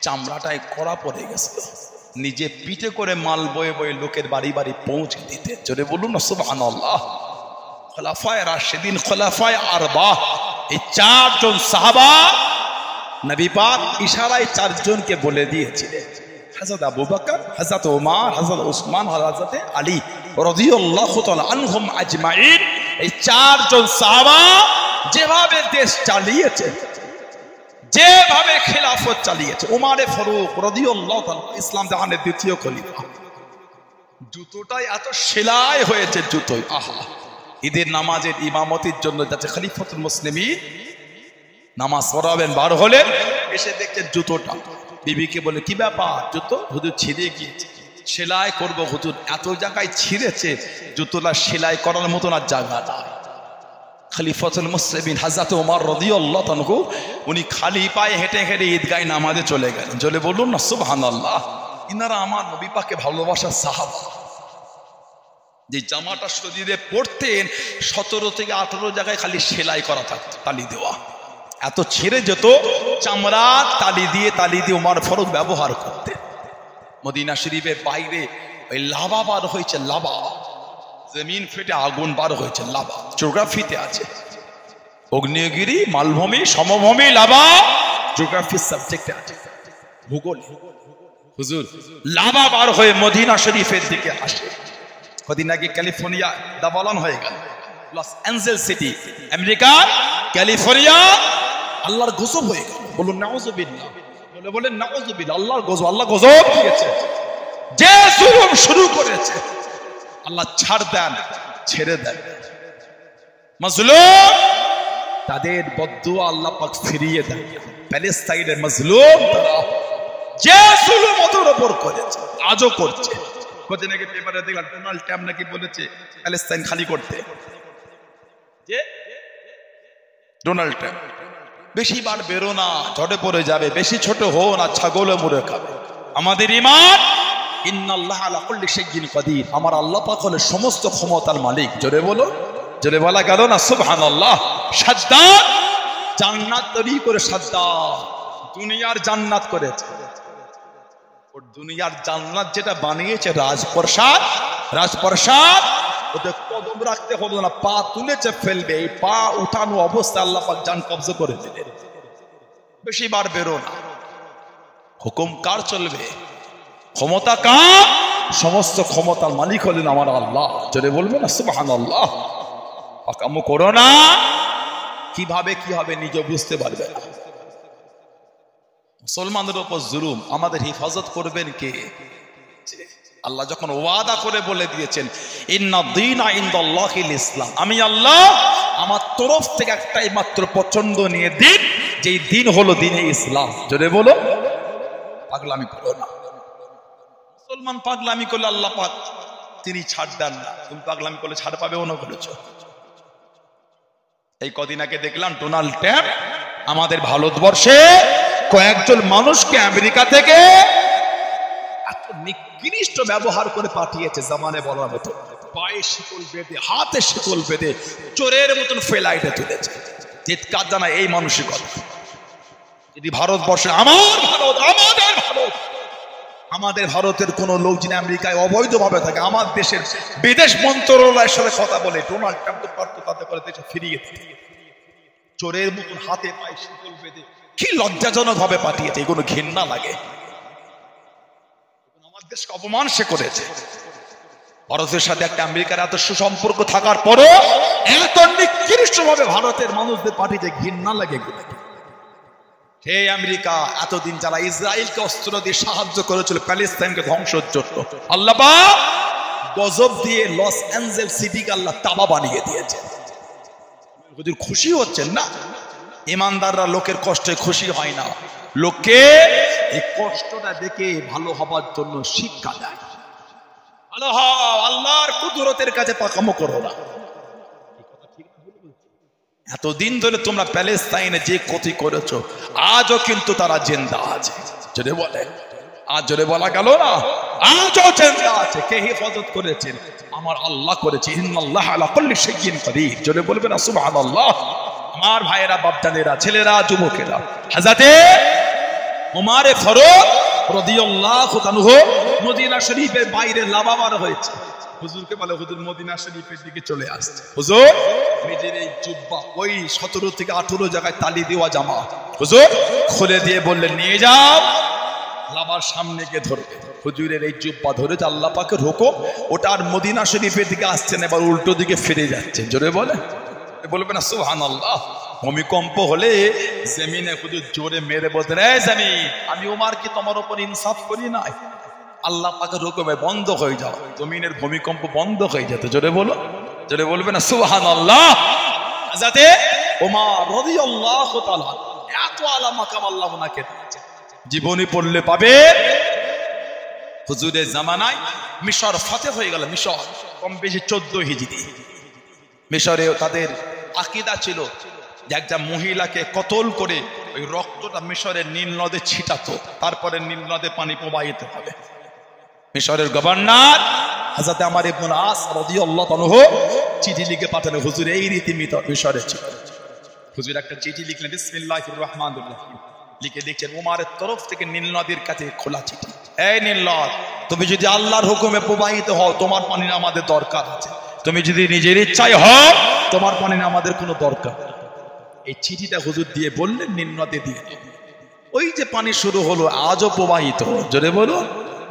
চামড়াটায় কড়া পড়ে গেছিল। নিজে পিঠে করে মাল বয়ে বয়ে লোকের বাড়ি বাড়ি পৌঁছে দিতে। জোরে বলুন না সুবহানাল্লাহ। খোলাফায়ে রাশিদিন, খোলাফায়ে আরবা, এই 4 জন সাহাবা নবী পাক ইশারায় 4 জনকে বলে দিয়েছিলেন, হযরত আবু বকর, হযরত ওমর, হযরত উসমান, হযরত আলী রাদিয়াল্লাহু তাআলা আনহুম আজমাইন। এই 4 জন সাহাবা যেভাবে দেশ চালিয়েছে, যেভাবে খেলাফত চালিয়েছে, উমারে ফারুক রাদিয়াল্লাহু তাআলা ইসলাম জাহানের দ্বিতীয় খলিফা, জুতোটাই এত সেলাই হয়েছে। জুতোই আহা, ঈদের নামাজের ইমামতির জন্য যাচ্ছে খলিফাতুল মুসলিমিন নামাজ পড়াবেন, বার হলেন, এসে দেখছেন জুতোটা। বিবিকে বলে কি ব্যাপার? জুতো হুজুর ছিঁড়ে গিয়েছে, সেলাই করব হুজুর। এত জায়গায় ছিঁড়েছে, জুতোটা সেলাই করার মতন আর জায়গা নাই। খলিফাতুল মুসলিমিন হযরত ওমর রাদিয়াল্লাহু আনহু উনি খালি পায়ে হেঁটে হেঁটে ঈদগাহে নামাজে চলে গেলেন। চলে বলুন না সুবহানাল্লাহ। ইনারা আমার নবী পাকে ভালোবাসার সাহাবা। যে জামাটা শরীরে পরতেন 17 থেকে 18 জায়গায় খালি সেলাই করা থাকতো, তালি দেওয়া। এত ছেড়ে যেত, চামড়া তালি দিয়ে ওমর ফারুক ব্যবহার করতেন। মদিনা শরীফের বাইরে ওই লাভা বার হয়েছে, লাভা, জমিন ফেটে আগুন বার হয়েছে, লাভা জিওগ্রাফিতে আছে। অগ্নেয়গিরি, মালভূমি, সমভূমি, লাভা জিওগ্রাফির সাবজেক্টে আছে, ভূগোলে। হুজুর লাভা বার হয়ে মদিনা শরীফের দিকে আসে। কদিন আগে ক্যালিফোর্নিয়া দাবালন হয়ে গেল, Los Angeles city, America, California, আল্লাহর গজব হয়ে গেল। বলুন নাউজুবিল্লাহ, বলেন নাউজুবিল্লাহ। আল্লাহর গজব, আল্লাহ গজব দিয়েছে। যে জুলুম শুরু করেছে আল্লাহ ছাড় দেন, ছেড়ে দেন। মাজলুম তাদের বদদুয়া আল্লাহ পাক ফিরিয়ে দেন। প্যালেস্টাইনের মাজলুম তারা, যে জুলুম ওদের উপর করেছে, আজও করছে। কদিন আগে পেপারে দেখলাম ডোনাল্ড ট্রাম্প নাকি বলেছে প্যালেস্টাইন খালি করতে। যে ডোনাল্ড ট্রাম্প, বেশি বার বেরো না, ঝড়ে পড়ে যাবে, বেশি ছোট হো না, ছাগলে মুড়ে খাবে। আমাদের ঈমান, ইন্নাল্লাহা আলা কুল্লি শাইইন কাদির, আমার আল্লাহ পাক হলো সমস্ত ক্ষমতার মালিক। জোরে বলো, জোরে বলা গেল না সুবহানাল্লাহ। সাজ্জাদ জান্নাত তৈরি করে, সাজ্জাদ দুনিয়ার জান্নাত করেছে। ওর দুনিয়ার জান্নাত যেটা বানিয়েছে রাজপ্রাসাদ, রাজপ্রাসাদ ওদের কদম রাখতে হলো না, পা তুলেছে ফেলবে, এই পা উঠানো অবস্থা আল্লাহ পাক জান কবজা করে দিলেন। বেশি বার বেরো না। হুকুম কার চলবে? ক্ষমতা কার? সমস্ত ক্ষমতার মালিক হলেন আমার আল্লাহ। জোরে বলবেন না সুবহানাল্লাহ। পাকামো করো না, কিভাবে কি হবে নিজে বুঝতে পারবে না। মুসলমানদের উপর জুলুম, আমাদের হিফাজত করবেন কে? আল্লাহ যখন ওয়াদা করে বলে দিয়েছেন ইন্না দীনা ইনদাল্লাহিল ইসলাম, আমি আল্লাহ আমার তরফ থেকে একটাই মাত্র পছন্দ নিয়ে দিন, যেই দিন হলো দিনে ইসলাম। জোরে বলো, পাগলামি করো না। মুসলমান পাগলামি করলে আল্লাহ পাক তিনি ছাড় দেন না। তুমি পাগলামি করলে ছাড় পাবে মনে করেছো? এই কদিন আগে দেখলাম ডোনাল্ড ট্রাম্প আমাদের ভারতবর্ষে কয়েকজন মানুষকে আমেরিকা থেকে এত নিকৃষ্ট ব্যবহার করে পাঠিয়েছে, জামানে বলার মতো। পায়ে শিকল বেঁধে, হাতে শিকল বেঁধে চোরের মতন ফেলাইতে তুলেছে। চিৎকার জানায় এই মানসিকতা। যদি ভারতবর্ষে আমার ভারত, আমাদের ভারত, আমাদের ভারতের কোন লোক যিনি আমেরিকায় অবৈধভাবে থাকে, আমার দেশের বিদেশ মন্ত্রণালয়ের সাথে কথা বলে, ডোনাল্ড ট্রাম্প তো পারত তাতে করে দেশে ফিরিয়ে দিতে। চোরের মতন হাতে পায়ে শিকল বেঁধে কি লজ্জাজনক ভাবে পাঠিয়েছে, এগুলো ঘৃণা লাগে। আমার দেশকে অপমান সে করেছে। ভারতের সাথে একটা আমেরিকার এত সুসম্পর্ক থাকার পরও এত নিকৃষ্ট ভাবে ভারতের মানুষদের পাঠিয়েছে, ঘৃণা লাগে। হে আমেরিকা, এতদিন যারা ইসরায়েলকে অস্ত্র দিয়ে সাহায্য করেছিল প্যালেস্তাইনকে ধ্বংসের জন্য, আল্লাহ পাক গজব দিয়ে লস অ্যাঞ্জেলস সিটিকে আল্লাহ তাবা বানিয়ে দিয়েছে। হুজুর খুশি হচ্ছেন না? ইমানদাররা লোকের কষ্টে খুশি হয় না, লোককে এই কষ্টটা দেখে ভালো হবার জন্য শিক্ষা দেয়। ভালো হও, আল্লাহর কুদরতের কাছে পাকামো করো না। এতদিন ধরে তোমরা প্যালেস্তাইনে যে ক্ষতি করেছো, আজও কিন্তু তারা জিন্দা আছে। যদি বলে আজ জোরে বলা গেল না, আজও জিন্দা আছে। কে হেফাজত করেছেন? আমার আল্লাহ করেছে। ইন্নাল্লাহ আলা কুল্লি শাইইন কাদির। জোরে বলবেন সুবহানাল্লাহ। আমার ভাইয়েরা, বাপজানেরা, ছেলেরা, যুবকেরা, হযরতে ওমর ফারুক রাদিয়াল্লাহু তাআলা মদিনা শরীফের বাইরে লাভাবার হয়েছে। হুজুরকে বলে, হুজুর মদিনা শরীফের দিকে চলে আসছে। হুজুর নিজের এই জুব্বা ওই 17 থেকে 18 জায়গায় তালি দেওয়া জামা হুজুর খুলে দিয়ে বললেন, নিয়ে যাও, লাভার সামনে গিয়ে ধরবে। হুজুরের এই জুব্বা ধরে আল্লাহ পাকের হুকুম, ওটা আর মদিনা শরীফের দিকে আসছে না, এবার উল্টো দিকে ফিরে যাচ্ছে। জোরে বলবে না সুবহানাল্লাহ। ভূমিকম্প হলে জমিনে হুজুর জোরে মেরে বলতে, রে জমিন, আমি ওমর কি তোমার উপর ইনসাফ করি নাই? আল্লাহ পাকের হুকুমে বন্ধ হয়ে যাও, জমিনের ভূমিকম্প বন্ধ হয়ে যেত। জোরে বলবে না সুবহানাল্লাহ। হযরতে ওমর রাদিয়াল্লাহু তাআলা এত আলা মাকাম আল্লাহ ওনাকে দিয়েছে, জীবনী পড়লে পাবে। হুজুরের জামানায় মিশর ফাতেহ হয়ে গেল। মিশর কম বেশি 14 হিজরি। মিশরে তাদের আকীদা ছিল যে একটা মহিলাকে কতল করে ওই রক্তটা মিশরের নীল নদে ছিটাতো, তারপরে নীল নদে পানি প্রবাহিত হবে। মিশরের গভর্নর হযরত আমর ইবনে আস রাদিয়াল্লাহু তাআলা চিঠি লিখে পাঠালেন, হুজুর এই রীতি মিশরে ছিল। হুজুর একটা চিঠি লিখলেন, বিসমিল্লাহির রহমানির রহিম লিখে দেখছেন ওমরের তরফ থেকে নীল নদীর কাছে খোলা চিঠি। এই নীল নদ, তুমি যদি আল্লাহর হুকুমে প্রবাহিত হও, তোমার পানি আমাদের দরকার আছে। তুমি যদি নিজের ইচ্ছায় হও, তোমার পানি আমাদের কোনো দরকার। এই চিঠিটা হুজুর দিয়ে বললেন নীল নদে দিয়ে, ওই যে পানি শুরু হলো আজও প্রবাহিত।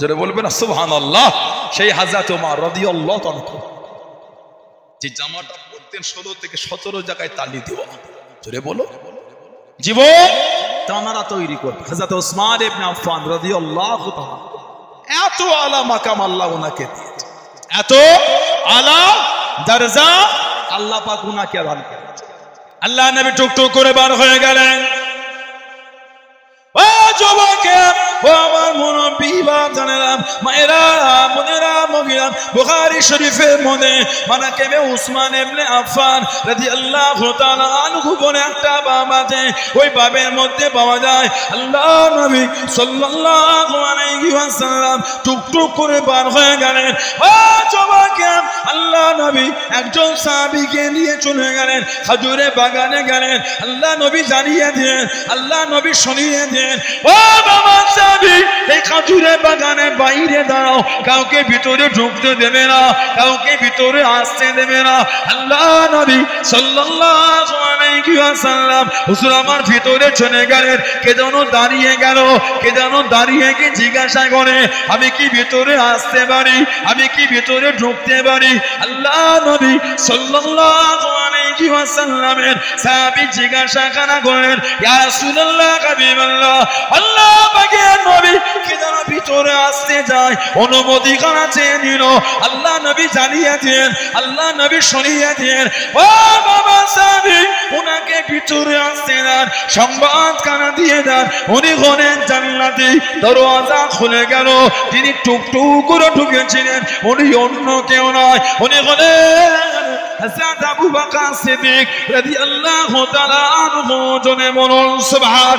জোরে বলবে না সুবহানাল্লাহ। সেই হযরত ওমর রাদিয়াল্লাহু তাআলা যে জামাটা পরতেন 16 থেকে 17 জায়গায় তালি দেওয়া, জোরে বলো, জীবন তানারা তৈরি করবে। হযরত ওসমান ইবনে আফফান রাদিয়াল্লাহু তাআলা এত আলা মাকাম আল্লাহ ওনাকে দিয়েছে, এত আলা দরজা আল্লাহ পাক ওনাকে দান করেছে। আল্লাহ নবী টুকটুক করে বার হয়ে গেলেন। ও যুবকে, ও আমার মুরব্বি বাপজানেরা, মায়েরা, বোনেরা, মহিলা, বুখারী শরীফের মধ্যে মানাকিবে উসমান ইবনে আফফান রাদিয়াল্লাহু তাআলা আনহু বলে একটা বাব আছে। ওই বাবের মধ্যে পাওয়া যায় আল্লাহ নবী সাল্লাল্লাহু আলাইহি ওয়াসাল্লাম টুকটুক করে বার হয়ে গেলেন। ও যুবকে, আল্লাহ নবী একজন সাহাবীকে নিয়ে চলে গেলেন, খেজুরে বাগানে গেলেন। আল্লাহ নবী জানিয়ে দিলেন, আল্লাহ নবী শুনিয়ে দিলেন, ও বাবা সাহাবী, এই খেজুরে বাগানে বাইরে দাঁড়াও, কাউকে ভিতরে ঢুকতে দেবে না, কাউকে ভিতরে আসতে দেবে না। আল্লাহ নবী সাল্লাল্লাহু আলাইহি ওয়াসাল্লাম হুজুর আমার ভিতরে চলে গেলেন। কে যেন দাঁড়িয়ে গেল, কে যেন দাঁড়িয়ে গিয়ে জিজ্ঞাসা করে, আমি কি ভিতরে আসতে পারি, আমি কি ভিতরে ঢুকতে পারি? আল্লাহ নবী সাল্লাল্লাহু আলাইহি ওয়াসাল্লামের সাহাবী জিজ্ঞাসা করেন, ইয়া রাসূলুল্লাহ, হাবিবাল্লাহ, আল্লাহ পাকের নবী কে যেন ভিতরে আসতে যায়, অনুমতি করা চেয়ে নিল। আল্লাহ নবী জানিয়ে দেন, আল্লাহ নবী শুনিয়ে দেন, ও বাবা সাহাবী, উনাকে ভিতরে আসতে দেন, সংবাদ কানা দিয়ে দেন। উনি হলেন জান্নাতি, দরওয়াজা খুলে গেল। তিনি টুকটুক করে ঢুকেছিলেন, উনি অন্য কেউ নয়, উনি হলেন হযরত আবু বকর সিদ্দিক রাদিয়াল্লাহু তাআলা আনহু। জনে বলুন সুবহান,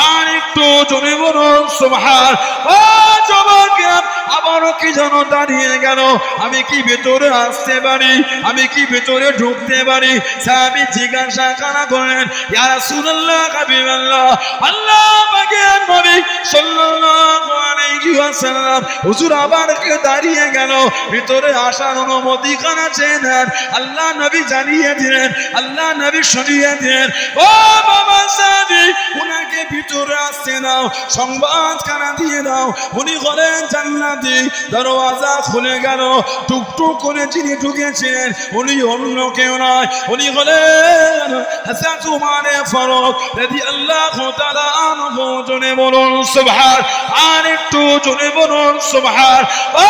আর একটু জনে বলুন সুবহান। ও যুবকেরা, আবারও কি যেন দাঁড়িয়ে গেল, আমি কি ভেতরে আসতে পারি, আমি কি ভেতরে ঢুকতে পারি? সাহাবী জিজ্ঞাসা করলেন, ইয়া রাসূলুল্লাহ, হাবিবাল্লাহ, আল্লাহ পাকের নবী সাল্লাল্লাহু আলাইহি ওয়াসাল্লাম হুজুর আবার কে দাঁড়িয়ে গেল, ভিতরে আসার অনুমতি কানা চেয়েছেন। আল্লাহ নবী জানিয়ে দিলেন, আল্লাহ নবী শুনিয়ে দিলেন, ও বাবা সাহাবী, উনাকে ভিতরে আসতে দাও, সংবাদ কানা দিয়ে দাও, উনি হলেন জান্নাতি। দরওয়াজা খুলে গেল, টুকটুক করে যিনি ঢুকেছিলেন উনি অন্য কেউ নয়, উনি হলেন হযরত উমর ফারুক রাদিয়াল্লাহু তাআলা আনহু। জোরে বলুন সুবহান, আর একটু জোরে বলুন সুবহান। ও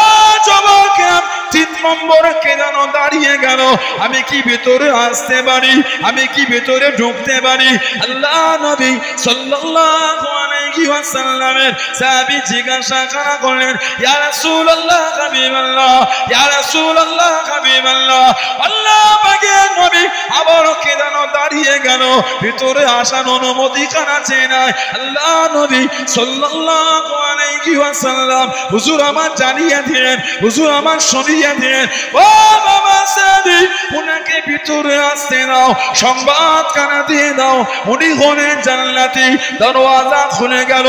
যুবকেরা, 3 নম্বরে কে যেন দাঁড়িয়ে গেল, আমি কি ভেতরে আসতে পারি, আমি কি ভেতরে ঢুকতে পারি? আল্লাহ নবী সাল্লাল্লাহু আলাইহি ওয়াসাল্লামের সাহাবী জিজ্ঞাসা করলেন, ইয়া রাসূলুল্লাহ, হাবিবাল্লাহ, ইয়া রাসূলুল্লাহ, হাবিবাল্লাহ, আল্লাহ পাকের নবী আবার কে যেন দাঁড়িয়ে গেল, ভিতরে আসার অনুমতি কানা চেয়ে নাই। আল্লাহ নবী সাল্লাল্লাহু আলাইহি ওয়াসাল্লাম হুজুর আমার জানিয়ে দিলেন, হুজুর আমার শুনিয়ে দিলেন, ও বাবা সাহাবী, উনাকে ভিতরে আসতে দাও, সংবাদ কানা দিয়ে দাও, উনি হলেন জান্নাতি। দরওয়াজা খুলে গেল,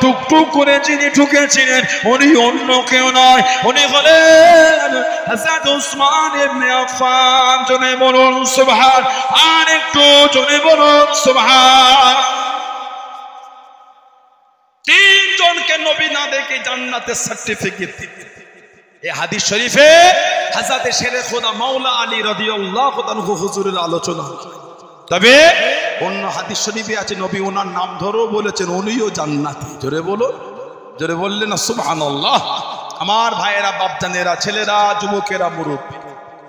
টুকটুক করে যিনি ঢুকেছিলেন উনি অন্য কেউ নয়, উনি হলেন হযরত উসমান ইবনে আফফান। জোরে বলুন সুবহান, আর একটু জোরে বলুন সুবহান। 3 জনকে নবী না দেখে জান্নাতের সার্টিফিকেট দিতে। এই হাদিস শরীফে হযরত শেরে খোদা মাওলা আলী রাদিয়াল্লাহু তাআলা হুজুরের আলোচনা। তবে অন্য হাদিস শরীফে আছে নবী ওনার নাম ধরেও বলেছেন উনিও জান্নাতি। জোরে বলুন, জোরে বললেন না সুবহানাল্লাহ। আমার ভাইয়েরা, বাপজানেরা, ছেলেরা, যুবকেরা, মুরব্বী,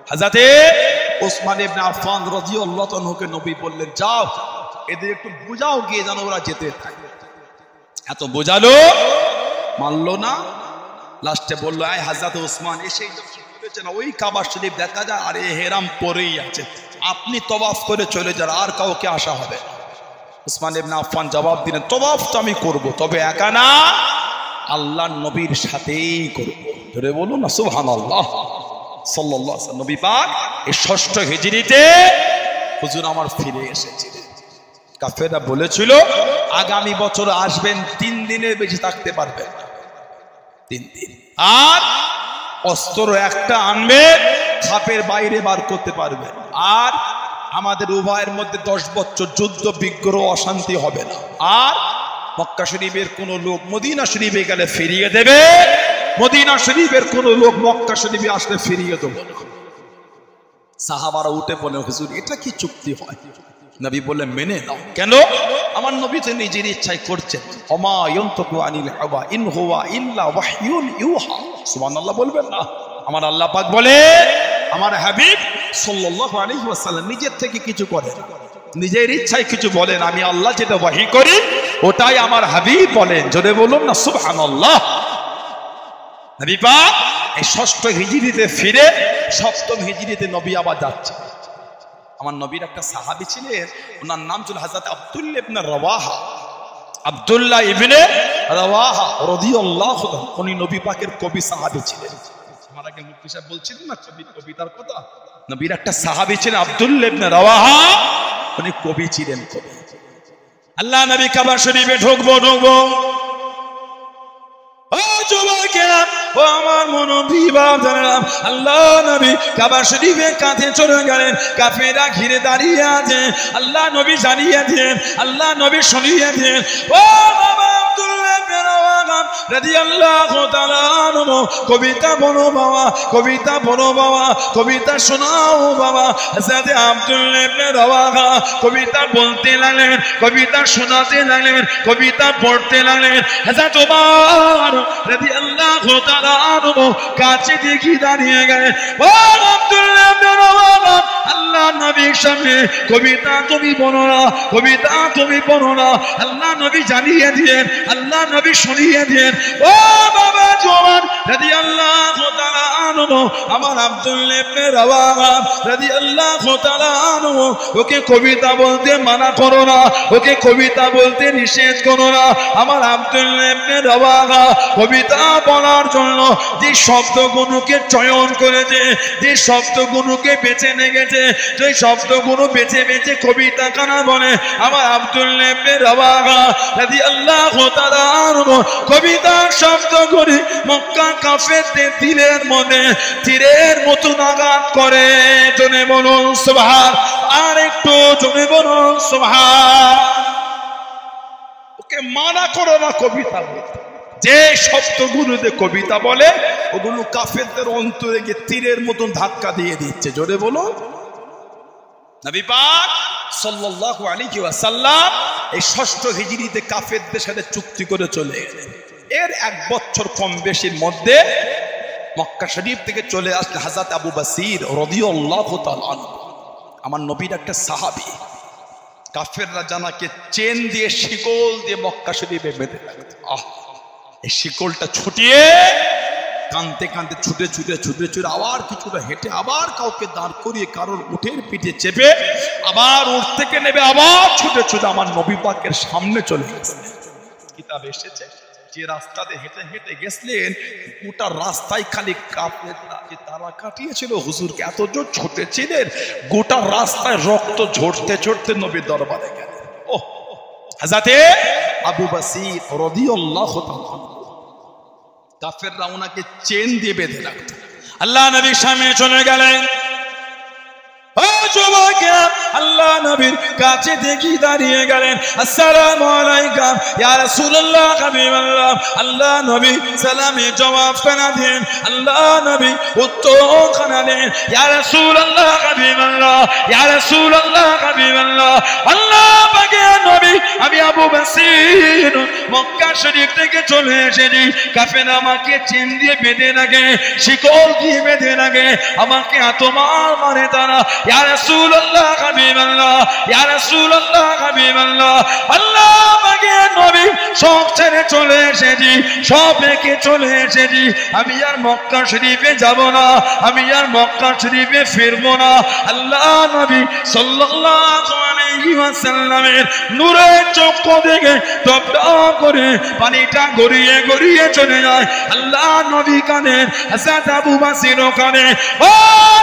হযরতে ওসমান ইবনে আফফান রাদিয়াল্লাহু তাআলাকে নবী বললেন, যাও এদের একটু বুঝাও গিয়ে যেন ওরা যেতে থাকে। এত বোঝালো, মানলো না। লাস্টে বললো, আয় হযরত ওসমান, এসেই বলেছেন ওই কাবা শরীফ দেখা যায় আর এহরাম পরেই আছে, আপনি তওয়াফ করে চলে যান, আর কাউকে আসা হবে। ওসমান ইবনে আফফান জবাব দিলেন, তওয়াফ তো আমি করব, তবে একা না, আল্লাহর নবীর সাথেই করব। ধরে বলুন না সুবহানাল্লাহ। সাল্লাল্লাহু আলাইহি ওয়াসাল্লাম নবী পাক এই 6ষ্ঠ হিজরিতে হুজুর আমার ফিরে এসেছিলেন। কাফেররা বলেছিল আগামী বছর আসবেন, 3 দিনের বেশি থাকতে পারবেন, 3 দিন, আর অস্ত্র একটা আনবে, খাপের বাইরে বার করতে পারবেন, আর আমাদের উভয়ের মধ্যে 10 বছর যুদ্ধ বিগ্রহ অশান্তি হবে না, আর মক্কা শরীফের কোন লোক মদিনা শরীফে গেলে ফিরিয়ে দেবে, মদিনা শরীফের কোন লোক মক্কা শরীফে আসলে ফিরিয়ে দেবে। সাহাবারা উঠে বলে, হুজুর এটা কি চুক্তি হয়? নবী বললেন, মেনে নাও। কেন? আমার নবী তো নিজের ইচ্ছায় করছেন। ওমা ইয়ানতাকু আনিল হাওয়া ইন হুয়া ইল্লা ওয়াহয়ুন ইউহা। সুবহানাল্লাহ বলবেন না? আমার আল্লাহ পাক বলে, আমার হাবিব সাল্লাল্লাহু আলাইহি ওয়াসাল্লাম নিজের থেকে কিছু করেন, নিজের ইচ্ছায় কিছু বলেন, আমি আল্লাহ যেটা ওয়াহি করি ওটাই আমার হাবিব বলেন। জোরে বলুন না সুবহানাল্লাহ। নবী পাক এই 6ষ্ঠ হিজরিতে ফিরে 7ম হিজরিতে নবী আবার যাচ্ছে। আমার নবীর একটা সাহাবী ছিলেন, ওনার নাম ছিল হযরত আব্দুল্লাহ ইবনে রাওয়াহা। আব্দুল্লাহ ইবনে রাওয়াহা রাদিয়াল্লাহু তাআলা, উনি নবী পাকের কবি সাহাবী ছিলেন। আমার আগে মুফতি সাহেব বলছিলেন না কবিতার কথা, নবীর একটা সাহাবী ছিলেন আব্দুল্লাহ ইবনে রাওয়াহা, উনি কবি ছিলেন, কবি। আল্লাহ নবী কাবা শরীফে ঢুকবো, ও যুবকেরা, ও আমার মুরব্বী বাবারা, আল্লাহ নবী কাবা শরীফে কাঁধে চলে গেলেন, কাফেররা ঘিরে দাঁড়িয়ে আছে। আল্লাহ নবী জানিয়ে দিলেন, আল্লাহ নবী শুনিয়ে দিলেন, ও বাবা আব্দুল্লাহ ইবনে রাওয়াহা রাদিয়াল্লাহু তাআলা আনহু, কবিতা বলো বাবা, কবিতা বলো বাবা, কবিতা শোনাও বাবা। হযরত আব্দুল্লাহ ইবনে রাওয়াহা কবিতা বলতে লাগলেন, কবিতা শোনাতে লাগলেন, কবিতা পড়তে লাগলেন। হযরত ওমর রাদিয়াল্লাহু তাআলা আনহু কাছে দেখি দাঁড়িয়ে গেলেন, ও আব্দুল্লাহ ইবনে রাওয়াহা, আল্লাহ নবীর সামনে কবিতা তুমি বলো না, কবিতা তুমি পড়ো না। আল্লাহ নবী জানিয়ে দিলেন, আল্লাহ নবী শুনিয়ে দিলেন, ও বাবা জওয়ান রাদিয়াল্লাহু তাআলা আনহু, আনহু আমার আব্দুল্লাহ ইবনে রাওয়াহা রাদিয়াল্লাহু তাআলা আনহু ওকে কবিতা বলতে মানা করো না, ওকে কবিতা বলতে নিষেধ করো না। আমার আব্দুল্লাহ ইবনে রাওয়াহা কবিতা বলার জন্য যে শব্দগুলোকে চয়ন করেছে, যে শব্দগুলোকে বেছে নিয়েছে, সেই শব্দগুলো বেছে বেছে কবিতা কানা বলে আমার আব্দুল্লাহ ইবনে রাওয়াহা রাদিয়াল্লাহু তাআলা আনহু কবিতা শব্দ করে মক্কা কাফেরদের দিলের মধ্যে তীরের মতো আঘাত করে। জোরে বলুন সুবহান, আর একটু জোরে বলুন সুবহান। ওকে মানা করো না কবিতা বলতে। যে শব্দগুলোতে কবিতা বলে ওগুলো কাফেরদের অন্তরে গিয়ে তীরের মতন ধাক্কা দিয়ে দিচ্ছে। জোরে বলো। নবী পাক সাল্লাল্লাহু আলাইহি ওয়াসাল্লাম এই 6ষ্ঠ হিজরিতে কাফেরদের সাথে চুক্তি করে চলে গেলেন। এর 1 বছর কম বেশির মধ্যে মক্কা শরীফ থেকে চলে আসলে হযরত আবু বসির রাদিয়াল্লাহু তাআলা আনহু, আমার নবীর একটা সাহাবী। কাফেররা জানাকে চেন দিয়ে শিকল দিয়ে মক্কা শরীফে বেঁধে রাখত। এই শিকলটা ছুটিয়ে কানতে কানতে ছুটে ছুটে ছুটে ছুটে আবার কিছুটা হেঁটে আবার কাউকে দাঁড় করিয়ে কারোর উঠের পিঠে চেপে আবার উঠ থেকে নেবে আবার ছুটে ছুটে আমার নবী পাকের সামনে চলে গেছে। কিতাব এসেছে যে রাস্তাতে হেঁটে হেঁটে গেছিলেন গোটা রাস্তায় খালি কাফেররা যে তারা কাটিয়েছিল হুজুরকে এত জোর ছুটেছিলেন, গোটা রাস্তায় রক্ত ঝরতে ঝরতে নবীর দরবারে গেলেন। ও হযরতে আবু বসির রাদিয়াল্লাহু তাআলা কাফেররা ওনাকে চেন দিয়ে বেঁধে রাখত। আল্লাহ নবীর সামনে চলে গেলেন। আল্লাহ নবীর কাছে দেখি দাঁড়িয়ে গেলেন। আসসালামু আলাইকুম ইয়া রাসূলুল্লাহ হাবিবাল্লাহ। আল্লাহ নবী সালামে জবাব খানা দেন, আল্লাহ নবী উত্তর খানা দেন, ইয়া রাসূলুল্লাহ হাবিবাল্লাহ, ইয়া রাসূলুল্লাহ হাবিবাল্লাহ। আল্লাহ পাকের নবী আমি আবু বসির মক্কা শরীফ থেকে চলে এসেছি। কাফেররা আমাকে চেন দিয়ে বেঁধে রাখে, শিকল দিয়ে বেঁধে রাখে, আমাকে এত মার মারে তারা। ইয়া রাসূলুল্লাহ হাবিবাল্লাহ, ইয়া রাসূলুল্লাহ হাবিবাল্লাহ। আল্লাহ পাকের নবী সব ছেড়ে চলে এসেছি, সব রেখে চলে এসেছি। আমি আর মক্কা শরীফে যাব না, আমি আর মক্কা শরীফে ফিরবো না। আল্লাহ নবী সাল্লাল্লাহু আলাইহি ওয়াসাল্লামের নূরের চক্ষু থেকে টপ টপ করে পানিটা গড়িয়ে গড়িয়ে চলে যায়। আল্লাহ নবী কানে, হযরত আবু বসির কানে। ও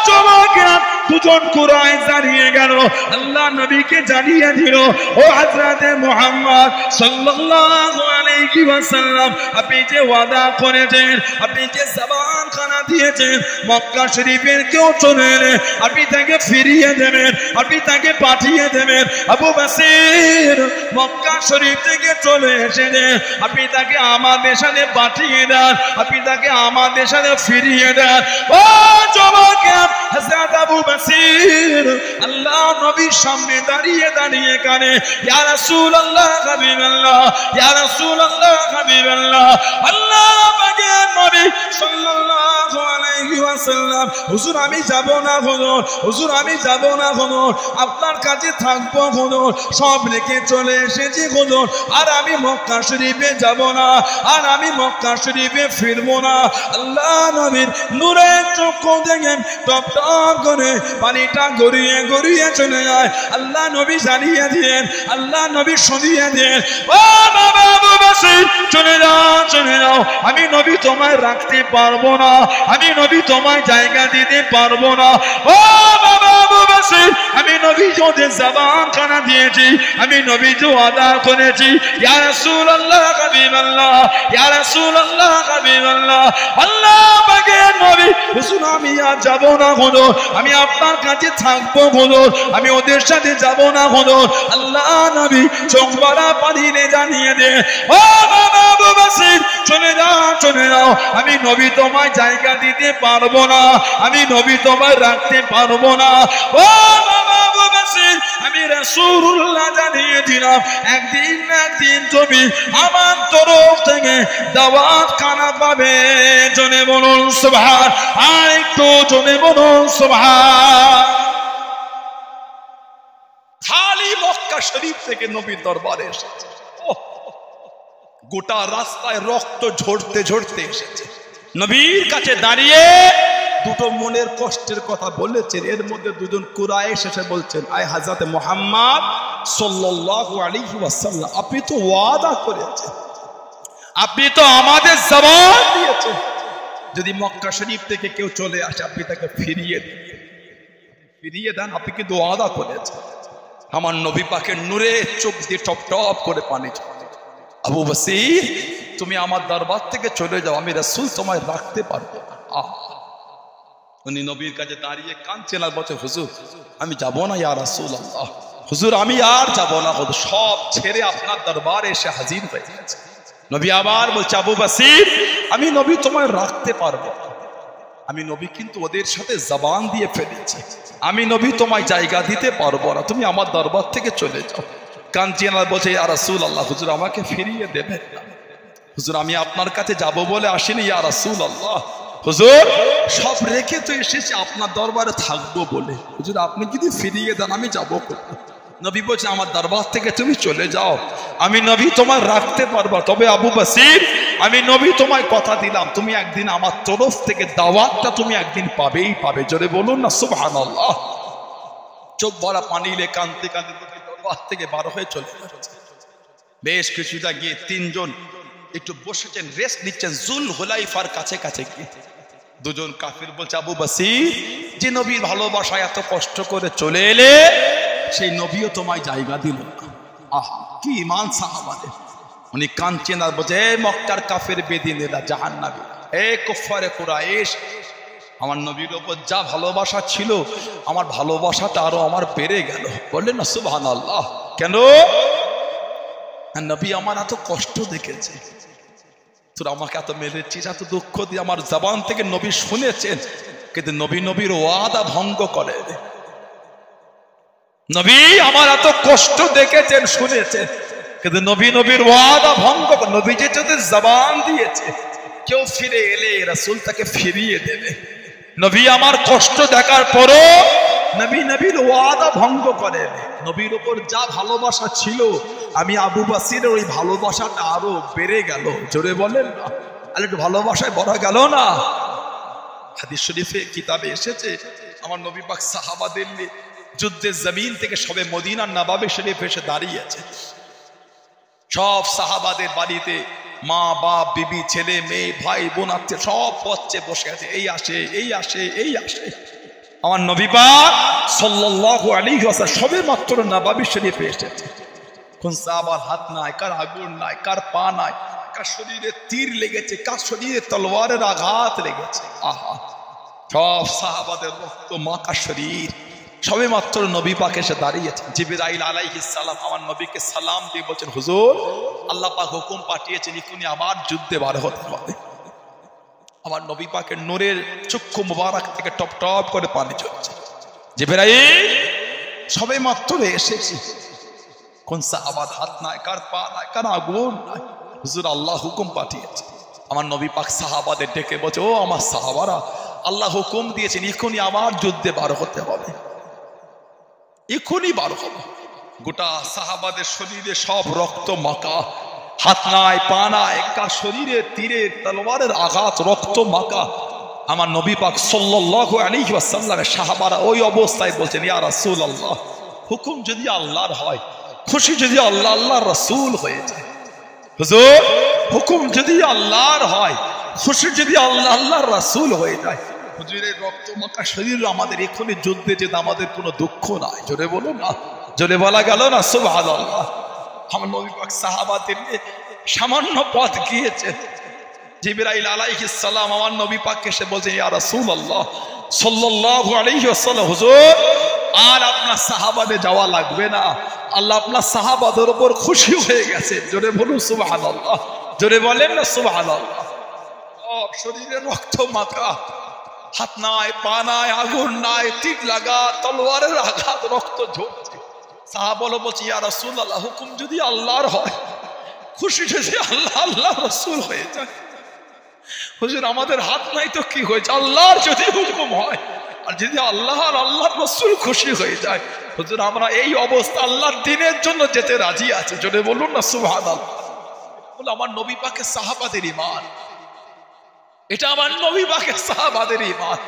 যুবকেরা, দুজন কুরাইশ দাঁড়িয়ে গেল, আল্লাহ নবীকে জানিয়ে দিল, ও হযরতে মুহাম্মদ সাল্লাল্লাহু আলাইহি ওয়াসাল্লাম, আপনি যে ওয়াদা করেছেন, আপনি যে জবান খানা দিয়েছেন মক্কা শরীফের কেউ চলে এলে আপনি তাকে ফিরিয়ে দেবেন, আপনি তাকে পাঠিয়ে দেবেন। আবু বসির মক্কা শরীফ থেকে চলে এসেছেন, আপনি তাকে আমাদের সাথে পাঠিয়ে দেন, আপনি তাকে আমাদের সাথে ফিরিয়ে দেন। ও যুবকেরা, হযরত আবু বসির আল্লাহ নবীর সামনে দাঁড়িয়ে দাঁড়িয়ে কানে, ইয়া রাসূলুল্লাহ হাবিবাল্লাহ, ইয়া রাসূলুল্লাহ হাবিবাল্লাহ। আল্লাহ পাকের নবী সাল্লাল্লাহু আলাইহি ওয়াসাল্লাম, হুজুর আমি যাব না হুজুর, হুজুর আমি যাব না হুজুর, আপনার কাছে থাকবো হুজুর, সব রেখে চলে এসেছি হুজুর, আর আমি মক্কা শরীফে যাব না, আর আমি মক্কা শরীফে ফিরবো না। আল্লাহ নবীর নূরের চক্ষু থেকে টপ টপ করে পানিটা গড়িয়ে গড়িয়ে চলে যায়। আল্লাহ নবী জানিয়ে দিলেন, আল্লাহ নবী শুনিয়ে দিলেন, ও বাবা আবু বসির চলে যাও, চলে যাও, আমি নবী তোমায় রাখতে পারবো না, আমি নবী তোমায় জায়গা দিতে পারবো না। ও বাবা আবু বসির, আমি নবী যে জবান খানা দিয়েছি, আমি নবী যে ওয়াদা করেছি, ইয়া রাসূলুল্লাহ হাবিবাল্লাহ, ইয়া রাসূলুল্লাহ হাবিবাল্লাহ। আল্লাহ পাকের নবী, হুজুর আমি আর যাব না হুজুর, আমি আপনার কাছে থাকবো হুজুর, আমি ওদের সাথে যাব না হুজুর। আল্লাহ নবী চোখ ভরা পানি জানিয়ে দে, ও বাবা আবু বসির চলে যাও, চলে যাও, আমি নবী তোমায় জায়গা দিতে পারবো না, আমি নবী তোমায় রাখতে পারবো না। ও বাবা আবু বসির, আমি রাসূলুল্লাহ জানিয়ে দিলাম, একদিন না একদিন তুমি আমার তরফ থেকে দাওয়াত খানা পাবে। জনে বলুন সুবহান, আর একটু জনে বলুন সুবহান। খালি মক্কা শরীফ থেকে নবীর দরবারে এসেছে, গোটা রাস্তায় রক্ত ঝরতে ঝরতে এসেছে। নবীর কাছে দাঁড়িয়ে দুটো মনের কষ্টের কথা বলেছেন। এর মধ্যে দুজন কুরাইশ এসে বলছেন, আয় হযরত মুহাম্মদ সাল্লাল্লাহু আলাইহি ওয়াসাল্লাম, আপনি তো ওয়াদা করেছেন, আপনি তো আমাদের জবান দিয়েছেন, যদি মক্কা শরীফ থেকে কেউ চলে আসে আপনি তাকে ফিরিয়ে দেন, আপনি কিন্তু ওয়াদা করেছেন। আমার নবী পাকের নূরে চোখ দিয়ে টপ টপ করে পানি ঝরছে। আবু বসির, তুমি আমার দরবার থেকে চলে যাও, আমি রাসূল তোমায় রাখতে পারবো না। উনি নবীর কাছে দাঁড়িয়ে কাঁদছেন আর বলছে, হুজুর আমি যাব না ইয়া রাসূলুল্লাহ, হুজুর আমি আর যাব না, সব ছেড়ে আপনার দরবারে এসে হাজির হয়ে গেছে। নবী আবার বলছে, আবু বসির আমি নবী তোমায় রাখতে পারবো না, আমি নবী কিন্তু ওদের সাথে জবান দিয়ে ফেলেছি, আমি নবী তোমায় জায়গা দিতে পারবো না, তুমি আমার দরবার থেকে চলে যাও। কাঁদছেন আর বলছে, ইয়া রাসূলুল্লাহ হুজুর আমাকে ফিরিয়ে দেবেন না, হুজুর আমি আপনার কাছে যাব বলে আসিনি ইয়া রাসূলুল্লাহ, হুজুর সব রেখে তো এসেছি আপনার দরবারে থাকবো বলে, হুজুর আপনি যদি ফিরিয়ে দেন আমি যাবো কোথায়? নবী বলছে, আমার দরবার থেকে তুমি চলে যাও, আমি নবী তোমায় রাখতে পারবো, তবে আবু বসির আমি নবী তোমায় কথা দিলাম, তুমি একদিন আমার তরফ থেকে দাওয়াতটা তুমি একদিন পাবেই পাবে। জোরে বলুন না সুবহানাল্লাহ। চোখ ভরা পানি লে কাঁদতে কাঁদতে দরবার থেকে বার হয়ে চলে যাচ্ছে। বেশ কিছুটা গিয়ে তিনজন একটু বসেছেন, রেস্ট নিচ্ছেন জুল হুলাইফার কাছে কাছে গিয়ে। দুজন কাফির বলছে, আবু বসির যে নবীর ভালোবাসায় এত কষ্ট করে চলে এলে, সেই নবীও তোমায় জায়গা দিল না। আহা কি ঈমান সাহাবাদের। উনি কাঁদছেন আর বলছে, এ মক্কার কাফের বেদিনেরা জাহান্নামী, এ কুফারে কুরাইশ, আমার নবীর ওপর যা ভালোবাসা ছিল আমার ভালোবাসাটা আরো আমার বেড়ে গেল। বললেন না সুবহানাল্লাহ। কেন? নবী আমার এত কষ্ট দেখেছে, তোর আমাকে এত মেরেছিস, এত দুঃখ দিয়ে আমার জবান থেকে নবী শুনেছেন, কিন্তু নবীর ওয়াদা ভঙ্গ করে। নবী আমার এত কষ্ট দেখেছেন শুনেছেন, কিন্তু নবীর ওয়াদা ভঙ্গ। নবী যে তোদের জবান দিয়েছে কেউ ফিরে এলে রাসূল তাকে ফিরিয়ে দেবে। নবী আমার কষ্ট দেখার পরও নবীর ওয়াদা ভঙ্গ করে। নবীর উপর যা ভালোবাসা ছিল, আমি আবু বসিরের ওই ভালোবাসাটা আরো বেড়ে গেল। জোরে বলেন না, আর একটু ভালোবাসায় বড় গেল না। হাদিস শরীফে কিতাবে এসেছে, আমার নবী পাক সাহাবাদের নিয়ে যুদ্ধের জমিন থেকে সবে মদিনার নবাবে শরীফ এসে দাঁড়িয়েছে। সব সাহাবাদের বাড়িতে মা বাপ বিবি ছেলে মেয়ে ভাই বোন আত্মীয় সব পথে বসে আছে, এই আসে এই আসে এই আসে। আমার নবী পাক সাল্লাল্লাহু আলাইহি ওয়াসাল্লাম সবে মাত্র নবাবে শরীফে এসেছে। কোন সাহাবার হাত নাই, কার আগুন নাই, কার পা নাই, কার শরীরে তীর লেগেছে, কার শরীরে তলোয়ারের আঘাত লেগেছে। আহা সব সাহাবাদের রক্ত মাখা শরীর, সবে মাত্র নবী পাক এসে দাঁড়িয়েছেন। জিবরাইল আলাইহিস সালাম আমার নবীকে সালাম দিয়ে বলছেন, হুজুর আল্লাহ পাক হুকুম পাঠিয়েছেন এখনই আবার যুদ্ধে বার হতে হবে। আমার নবী পাকের নূরের চক্ষু মুবারক থেকে টপ টপ করে পানি ঝরছে। জিবরাইল সবে মাত্র এসেছি, কোন সাহাবার হাত নাই, কার পা নাই, কার আগুন নাই, হুজুর আল্লাহ হুকুম পাঠিয়েছে। আমার নবী পাক সাহাবাদের ডেকে বলছে, ও আমার সাহাবারা, আল্লাহ হুকুম দিয়েছেন এখনই আবার যুদ্ধে বার হতে হবে, এখনই বার হবে। গোটা সাহাবাদের শরীরে সব রক্ত মাখা, হাত নাই পা নাই, কার শরীরে তীরের তলোয়ারের আঘাত, রক্ত মাখা। আমার নবী পাক সাল্লাল্লাহু আলাইহি ওয়াসাল্লামের সাহাবারা ওই অবস্থায় বলছেন, ইয়া রাসূলুল্লাহ হুকুম যদি আল্লাহর হয়, খুশি যদি আল্লাহর রাসূল হয়ে যায়, হুজুর হুকুম যদি আল্লাহর হয়, খুশি যদি আল্লাহর রাসূল হয়ে যায়, হুজুরের রক্ত মাখা শরীর আমাদের এখনই যুদ্ধে যেতে আমাদের কোনো দুঃখ নাই। জোরে বলো না, জোরে বলা গেল না সুবহানাল্লাহ। আমার নবী পাক সাহাবাদের নিয়ে সামান্য পথ গিয়েছে। জিবরাইল আলাইহিস সালাম আমার নবী পাককে এসে বলছে, ইয়া রাসূলুল্লাহ সাল্লাল্লাহু আলাইহি ওয়াসাল্লাম, হুজুর আর আপনার সাহাবাদের যাওয়া লাগবে না, আল্লাহ আপনার সাহাবাদের উপর খুশি হয়ে গেছে। জোরে বলুন সুবহানাল্লাহ, জোরে বলেন না সুবহানাল্লাহ। সব শরীরে রক্ত মাখা, হাত নাই পা নাই, আগুন নাই, তীর লাগা, তলোয়ারের আঘাত, রক্ত ঝরছে। সাহাবারা বলছে, ইয়া রাসূলুল্লাহ হুকুম যদি আল্লাহর হয়, খুশি যদি আল্লাহর রাসূল হয়ে যায়, হুজুর আমাদের হাত নাই তো কি হয়েছে, আল্লাহর যদি হুকুম হয়, আর যদি আল্লাহর রাসূল খুশি হয়ে যায়, হুজুর আমরা এই অবস্থা আল্লাহর দ্বীনের জন্য যেতে রাজি আছি। জোরে বলুন না সুবহানাল্লাহ। বলে আমার নবী পাকের সাহাবাদের ঈমান, এটা আমার নবী পাকের সাহাবাদের ঈমান।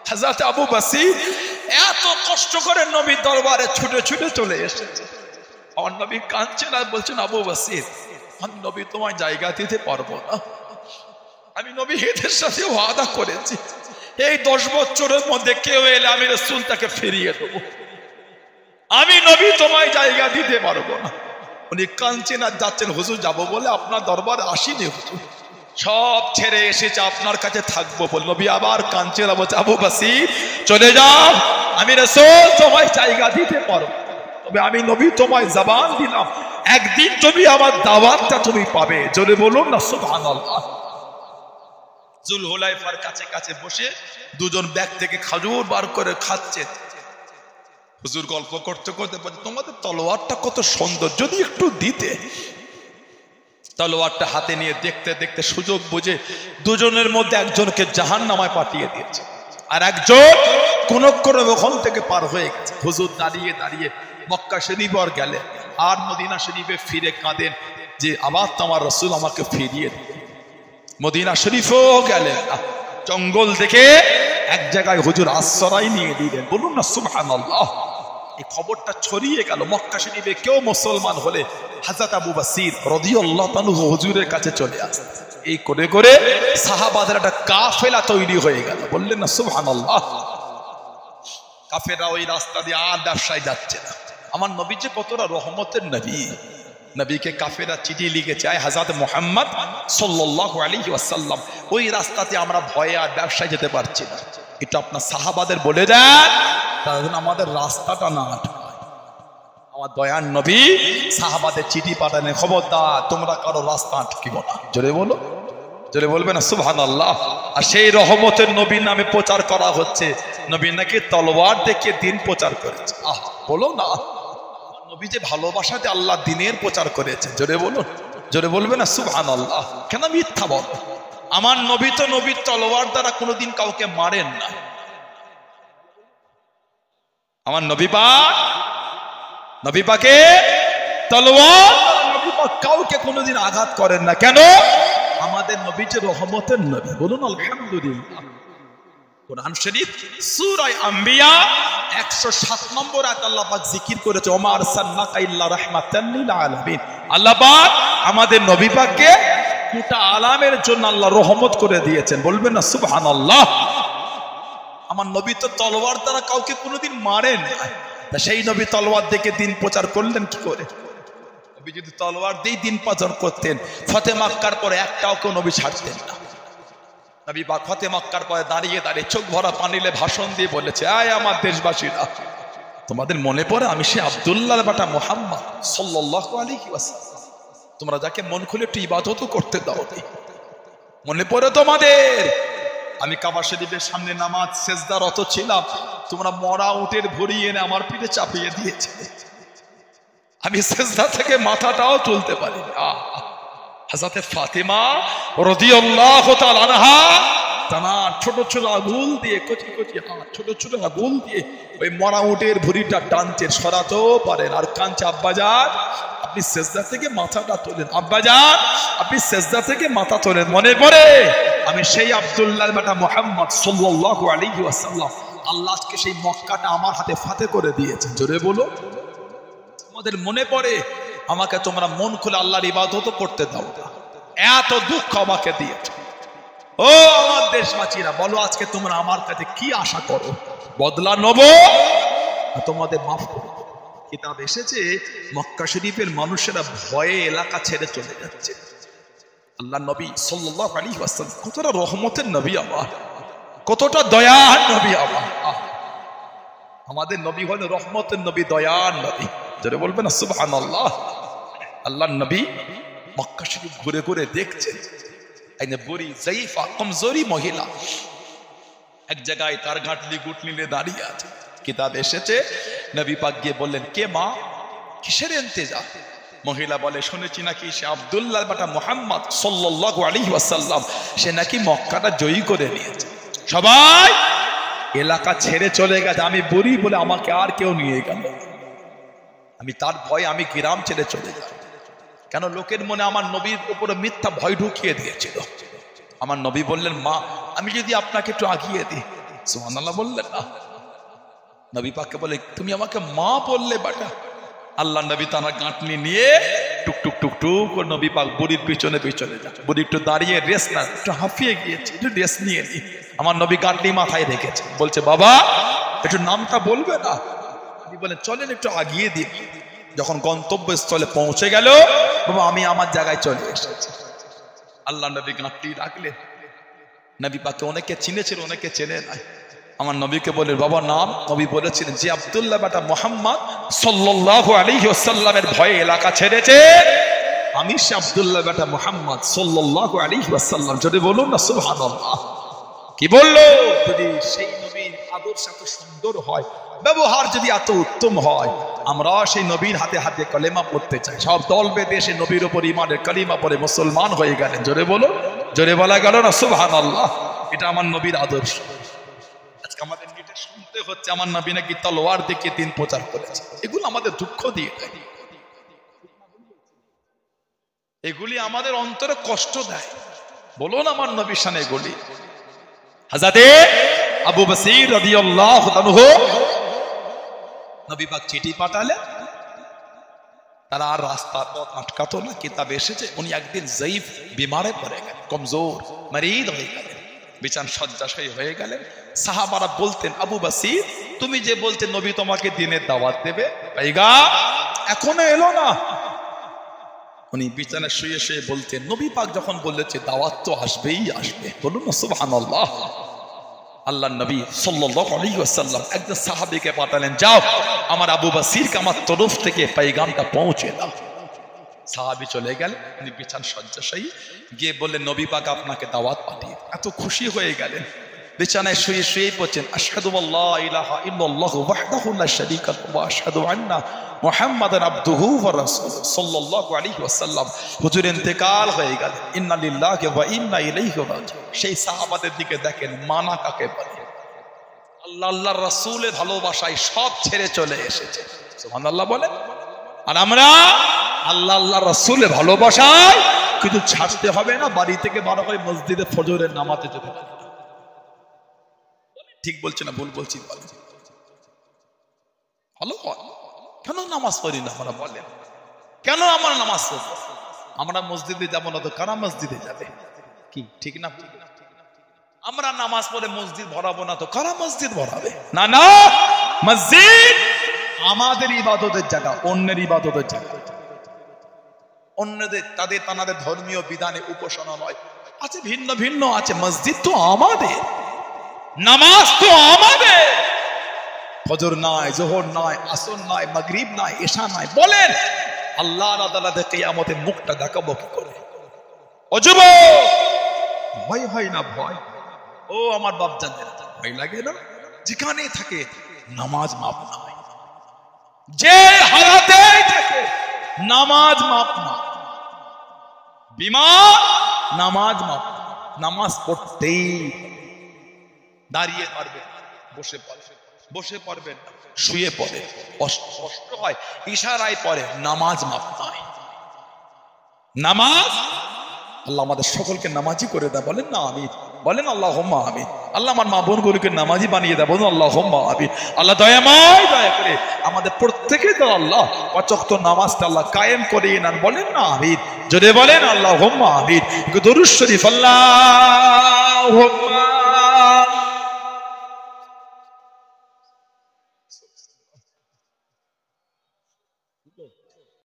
হযরত আবু বসির এত কষ্ট করে নবীর দরবারে ছুটে ছুটে চলে এসেছে। আমার নবী কাঁদছেন আর বলছেন, আবু বসির, আমি নবী তোমায় জায়গা দিতে পারবো না। আমি নবী এদের সাথে ওয়াদা করেছি, এই 10 বছরের মধ্যে কেউ এলে আমি রাসূল তাকে ফিরিয়ে দেবো। আমি নবী তোমায় জায়গা দিতে পারবো না। উনি কাঁদছেন আর যাচ্ছেন, হুজুর যাবো বলে আপনার দরবারে আসিনি হুজুর, সব ছেড়ে এসেছে আপনার কাছে থাকবো বলে। নবী আবার কাঁদছেন আর বলছে, আবু বসির চলে যাও, আমি রাসূল তোমায় জায়গা দিতে পারবো, তবে আমি নবী তোমায় জবান দিলাম একদিন তুমি আমার দাওয়াতটা তুমি পাবে। জোরে বলুন না সুবহানাল্লাহ। জুলহুলাইফার কাছে কাছে বসে দুজন ব্যাগ থেকে খাজুর বার করে খাচ্ছে। হুজুর গল্প করতে করতে বলছে, তোমাদের তলোয়ারটা কত সুন্দর, যদি একটু দিতে। তলোয়ারটা হাতে নিয়ে দেখতে দেখতে সুযোগ বুঝে দুজনের মধ্যে একজনকে জাহান্নামায় পাঠিয়ে দিয়েছে, আর একজন কোন ওখান থেকে পার হয়ে গেছে। হুজুর দাঁড়িয়ে দাঁড়িয়ে মক্কা শরীফ আর গেলেন, আর মদিনা শরীফে ফিরে কাঁদেন যে আবার তোমার রাসূল আমাকে ফিরিয়ে দিন। মদিনা শরীফও গেলেন, জঙ্গল থেকে এক জায়গায় হুজুর আশ্রয় নিয়ে দিলেন। বলুন না সুবহানাল্লাহ। এই খবরটা ছড়িয়ে গেল, মক্কা শরীফে কেউ মুসলমান হলে হযরত আবু বসির রাদিয়াল্লাহু তাআলা হুজুরের কাছে চলে আসতেন। এই করে করে সাহাবাদের একটা কাফেলা তৈরি হয়ে গেল। বললেন না সুবহানাল্লাহ। কাফেররা ওই রাস্তা দিয়ে আর ব্যবসায় যাচ্ছে না। আমার নবী যে কতটা রহমতের নবী, নবীকে কাফেররা চিঠি লিখেছে, আয় হযরত মুহাম্মদ সাল্লাল্লাহু আলাইহি ওয়াসাল্লাম, ওই রাস্তাতে আমরা ভয়ে আর ব্যবসায় যেতে পারছি না, এটা আপনার সাহাবাদের বলে দেন, কারণ আমাদের রাস্তাটা না আটকায়। আমার দয়ার নবী সাহাবাদের চিঠি পাঠালেন, খবরদার তোমরা কারো রাস্তা আটকিব না। জোরে বলো, জোরে বলবে না সুবহানাল্লাহ। আর সেই রহমতের নবী নামে প্রচার করা হচ্ছে, নবী নাকি তলোয়ার দেখে দিন প্রচার করেছে। আহ বলো না, নবী যে ভালোবাসাতে আল্লাহ দিনের প্রচার করেছে। জোরে বলুন, জোরে বলবে না সুবহানাল্লাহ। কেন মিথ্যা বল? আমার নবী তো নবীর তলোয়ার দ্বারা কোনোদিন কাউকে মারেন না। আমার নবী পাকে তলোয়ার নবী পাক কাউকে কোনোদিন আঘাত করেন না। কেন? আমাদের নবী যে রহমতের নবী। বলুন আলহামদুলিল্লাহ। কোরআন শরীফ সূরা আম্বিয়া 107 নম্বর আয়াত আল্লাহ পাক জিকির করেছে, ওমা আরসালনাকা ইল্লা রাহমাতাল লিল আলামিন। আল্লাহ পাক আমাদের নবী পাককে গোটা আলামের জন্য আল্লাহ রহমত করে দিয়েছেন। বলবেন না সুবহানাল্লাহ। আমার নবী তো তলোয়ার দ্বারা কাউকে কোনোদিন মারেন না, তা সেই নবী তলোয়ার দেখে দিন প্রচার করলেন কি করে? নবী যদি তলোয়ার দিয়ে দিন প্রচার করতেন, ফতে মক্কার পরে একটাও কেউ নবী ছাড়তেন না। নবী পাক ফতে মক্কার পরে দাঁড়িয়ে দাঁড়িয়ে চোখ ভরা পানিলে ভাষণ দিয়ে বলেছে, আয় আমার দেশবাসীরা, তোমাদের মনে পড়ে আমি সে আব্দুল্লাহর বেটা মুহাম্মদ সাল্লাল্লাহু আলাইহি ওয়াসাল্লাম, তোমরা যাকে মন খুলে একটু ইবাদতও করতে দাও, মনে পড়ে তোমাদের? আমি কাবা শরীফের সামনে নামাজ সেজদারত ছিলাম, তোমরা মরা উটের ভরি এনে আমার পিঠে চাপিয়ে দিয়েছে, আমি সেজদা থেকে মাথাটাও তুলতে পারি না। হযরত ফাতেমা রাদিয়াল্লাহু তাআলা আনহা তার ছোট ছোট আঙুল দিয়ে, কচি কচি হাত, ছোট ছোট আঙুল দিয়ে ওই মরা উটের ভুঁড়িটা টানতেন, সরাতেও পারেন, আর কাঁদছে, আব্বাজান আপনি সেজদা থেকে মাথাটা তোলেন, আব্বাজান আপনি সেজদা থেকে মাথা তোলেন, মনে পড়ে আমি সেই আব্দুল্লাহর বেটা মুহাম্মদ সাল্লাল্লাহু আলাইহি ওয়াসাল্লাম, আল্লাহ আজকে সেই মক্কাটা আমার হাতে ফাতে করে দিয়েছেন। জোরে বলো, তোমাদের মনে পড়ে? আমাকে তোমরা মন খুলে আল্লাহর ইবাদত করতে দাও না, এত দুঃখ আমাকে দিয়েছে। ও আমার দেশবাসীরা, বলো আজকে তোমরা আমার কাছে কি আশা করো? বদলা নেব না তোমাদের মাফ করব? কিতাব এসেছে মক্কা শরীফের মানুষেরা ভয়ে এলাকা ছেড়ে চলে যাচ্ছে। আল্লাহ নবী সাল্লাল্লাহু আলাইহি ওয়াসাল্লাম কতটা রহমতের নবী, আমার কতটা দয়ার নবী, আমাদের নবী হলেন রহমতের নবী, দয়ার নবী। যারা বলবেন না সুবহানাল্লাহ। আল্লাহ নবী মক্কা শরীফ ঘুরে ঘুরে দেখছেন, আইনে বুড়ি জাইফা কমজোরি মহিলা এক জায়গায় তার গাঁটলি গুটলিলে দাঁড়িয়ে আছে। কিতাব এসেছে নবী পাক গিয়ে বললেন, কে মা, কিসের ইন্তেজার? মহিলা বলে, শুনেছি নাকি সে আব্দুল্লাহর বেটা মুহাম্মদ সাল্লাল্লাহু আলাইহি ওয়াসাল্লাম, সে নাকি মক্কাটা জয়ী করে নিয়েছে, সবাই এলাকা ছেড়ে চলে গেছে, আমি বুড়ি বলে আমাকে আর কেউ নিয়ে গেল, আমি তার ভয়ে আমি গ্রাম ছেড়ে চলে যাব। কেন? লোকের মনে আমার নবীর উপরে মিথ্যা ভয় ঢুকিয়ে দিয়েছিল। আমার নবী বললেন, মা আমি যদি আপনাকে একটু আগিয়ে দিই, সুবহানাল্লাহ বললেন না? নবী পাককে বলে তুমি আমাকে মা বললে বেটা। আল্লাহ নবী তার গাঁটনি নিয়ে টুক টুক টুক টুক করে নবী পাক বুড়ির পিছনে পিছনে যায়। বুড়ি একটু দাঁড়িয়ে রেস্ট না, একটু হাঁপিয়ে গিয়েছে, একটু রেস্ট নিয়ে নি। আমার নবী গাঁটনি মাথায় রেখেছে, বলছে বাবা একটু নামটা বলবে না? বলে চলেন একটু আগিয়ে দিন। যখন গন্তব্যস্থলে পৌঁছে গেল, বাবা আমি আমার জায়গায় চলে এসেছি। আল্লাহ নবী গাঁটনি রাখলেন। নবী পাককে অনেকে চিনেছিল, অনেকে চেনে নাই। আমার নবীকে বলে বাবা নাম? নবী বলেছিলেন যে আব্দুল্লাহ বেটা মুহাম্মদ সাল্লাল্লাহু আলাইহি ওয়াসাল্লামের ভয়ে এলাকা ছেড়েছে, আমি সে আব্দুল্লাহ বেটা মুহাম্মদ সাল্লাল্লাহু আলাইহি ওয়াসাল্লাম। যদি বলুন না সুবহানাল্লাহ। কি বললো? যদি সেই নবীর আদর্শ এত সুন্দর হয়, ব্যবহার যদি এত উত্তম হয়, আমরা সেই নবীর হাতে হাতে কলেমা পড়তে চাই। সব দল বেঁধে এসে নবীর উপর ইমানের কালিমা পড়ে মুসলমান হয়ে গেলেন। জোরে বলো, জোরে বলা গেল না সুবহানাল্লাহ। এটা আমার নবীর আদর্শ। আজকে আমাদের এটা শুনতে হচ্ছে আমার নবী নাকি তলোয়ার দেখিয়ে দিন প্রচার করেছে। এগুলো আমাদের দুঃখ দিয়ে দেয়, এগুলি আমাদের অন্তরে কষ্ট দেয়। বলুন আমার নবীর শানে এগুলি। হযরতে আবু বসীর রাদিয়াল্লাহু আনহু নবী পাক চিঠি পাঠালেন, তারা আর রাস্তার পথ আটকাতো না। কিতাবে এসেছে উনি একদিন জয়ীফ বিমারে পড়ে গেলেন, কমজোর মরিদ হয়ে গেলেন, বিছান শয্যাশয়ী হয়ে গেলেন। সাহাবারা বলতেন আবু বসীর তুমি যে বলতে নবী তোমাকে দিনের দাওয়াত দেবে, ভাইগা এখনো এলো না। উনি বিছানায় শুয়ে শুয়ে বলতেন নবী পাক যখন বলেছে দাওয়াত তো আসবেই আসবে। বলুন না সুবহানাল্লাহ। আল্লাহ নবী সাল্লাল্লাহু আলাইহি ওয়াসাল্লাম একজন সাহাবীকে পাঠালেন, যাও আমার আবু বসীরকে আমার তরফ থেকে পেগামটা পৌঁছে দাও। সাহাবী চলে গেল, উনি বিছান শয্যাশয়ী, গিয়ে বললেন নবী পাক আপনাকে দাওয়াত পাঠিয়ে। এত খুশি হয়ে গেলেন, বিছানায় শুয়ে শুয়ে পড়ছেন আশহাদু আল্লা ইলাহা ইল্লাল্লাহু ওয়াহদাহু লা শারীকা লাহু ওয়া আশহাদু আন্না মুহাম্মাদান আবদুহু ওয়া রাসূলুহু সাল্লাল্লাহু আলাইহি ওয়াসাল্লাম। হুজুর ইন্তেকাল হয়ে গেল, ইন্না লিল্লাহি ওয়া ইন্না ইলাইহি রাজিউন। সেই সাহাবাদের দিকে দেখেন, মানা কাকে বলে? আল্লাহ আল্লাহর রাসূলের ভালোবাসায় সব ছেড়ে চলে এসেছে। সুবহানাল্লাহ বলেন। আর আমরা আল্লাহ আল্লাহর রাসূলের ভালোবাসায় কিন্তু ছাড়তে হবে না, বাড়ি থেকে বার হয়ে মসজিদে ফজরের নামাজে যেতে হবে। ঠিক বলছি না ভুল বলছি? ভালো কেন নামাজ পড়ি না আমরা? বলেন কেন আমরা নামাজ পড়ব? আমরা মসজিদে যাব না তো কারা মসজিদে যাবে? কি ঠিক না? আমরা নামাজ পড়ে মসজিদ ভরাবো না তো কারা মসজিদ ভরাবে? না না, মসজিদ আমাদের ইবাদতের জায়গা, অন্যের ইবাদতের জায়গা। অন্যদের তাদের ধর্মীয় বিধানে উপাসনা নয়, আছে ভিন্ন ভিন্ন আছে। মসজিদ তো আমাদের, নামাজ তো আমাদের। ফজর নাই, যোহর নাই, আসর নাই, মাগরিব নাই, এশা নাই। বলেন আল্লাহর আদালতে কিয়ামতে মুখটা দেখাবো কি করে? ও যুবক, ভয় হয় না? ভয়? ও আমার বাপজানেরা, ভয় লাগে না? যেখানে থাকে নামাজ মাপ নাই, যে হারাতে থাকে নামাজ মাপ না, বিমার নামাজ মাপ না। নামাজ পড়তেই দাঁড়িয়ে পারবে, বসে পড়বে, বসে পড়বেন, শুয়ে পড়ে, কষ্ট হয়, ইশারায় পড়ে, নামাজ মাপ নাই। নামাজ আল্লাহ আমাদের সকলকে নামাজি করে দেয়। বলেন না আমিন? বলেন আল্লাহুম্মা আমিন। আল্লাহ আমার মা বোনগুলোকে নামাজি বানিয়ে দেয়। বলুন আল্লাহুম্মা আমিন। আল্লাহ দয়াময় দয়া করে আমাদের প্রত্যেকে তো আল্লাহ পাঁচ ওয়াক্ত নামাজটা আল্লাহ কায়েম করিয়ে নেন। বলেন না আমিন? যদি বলেন আল্লাহুম্মা আমিন। দরুদ শরীফ আল্লাহুম্মা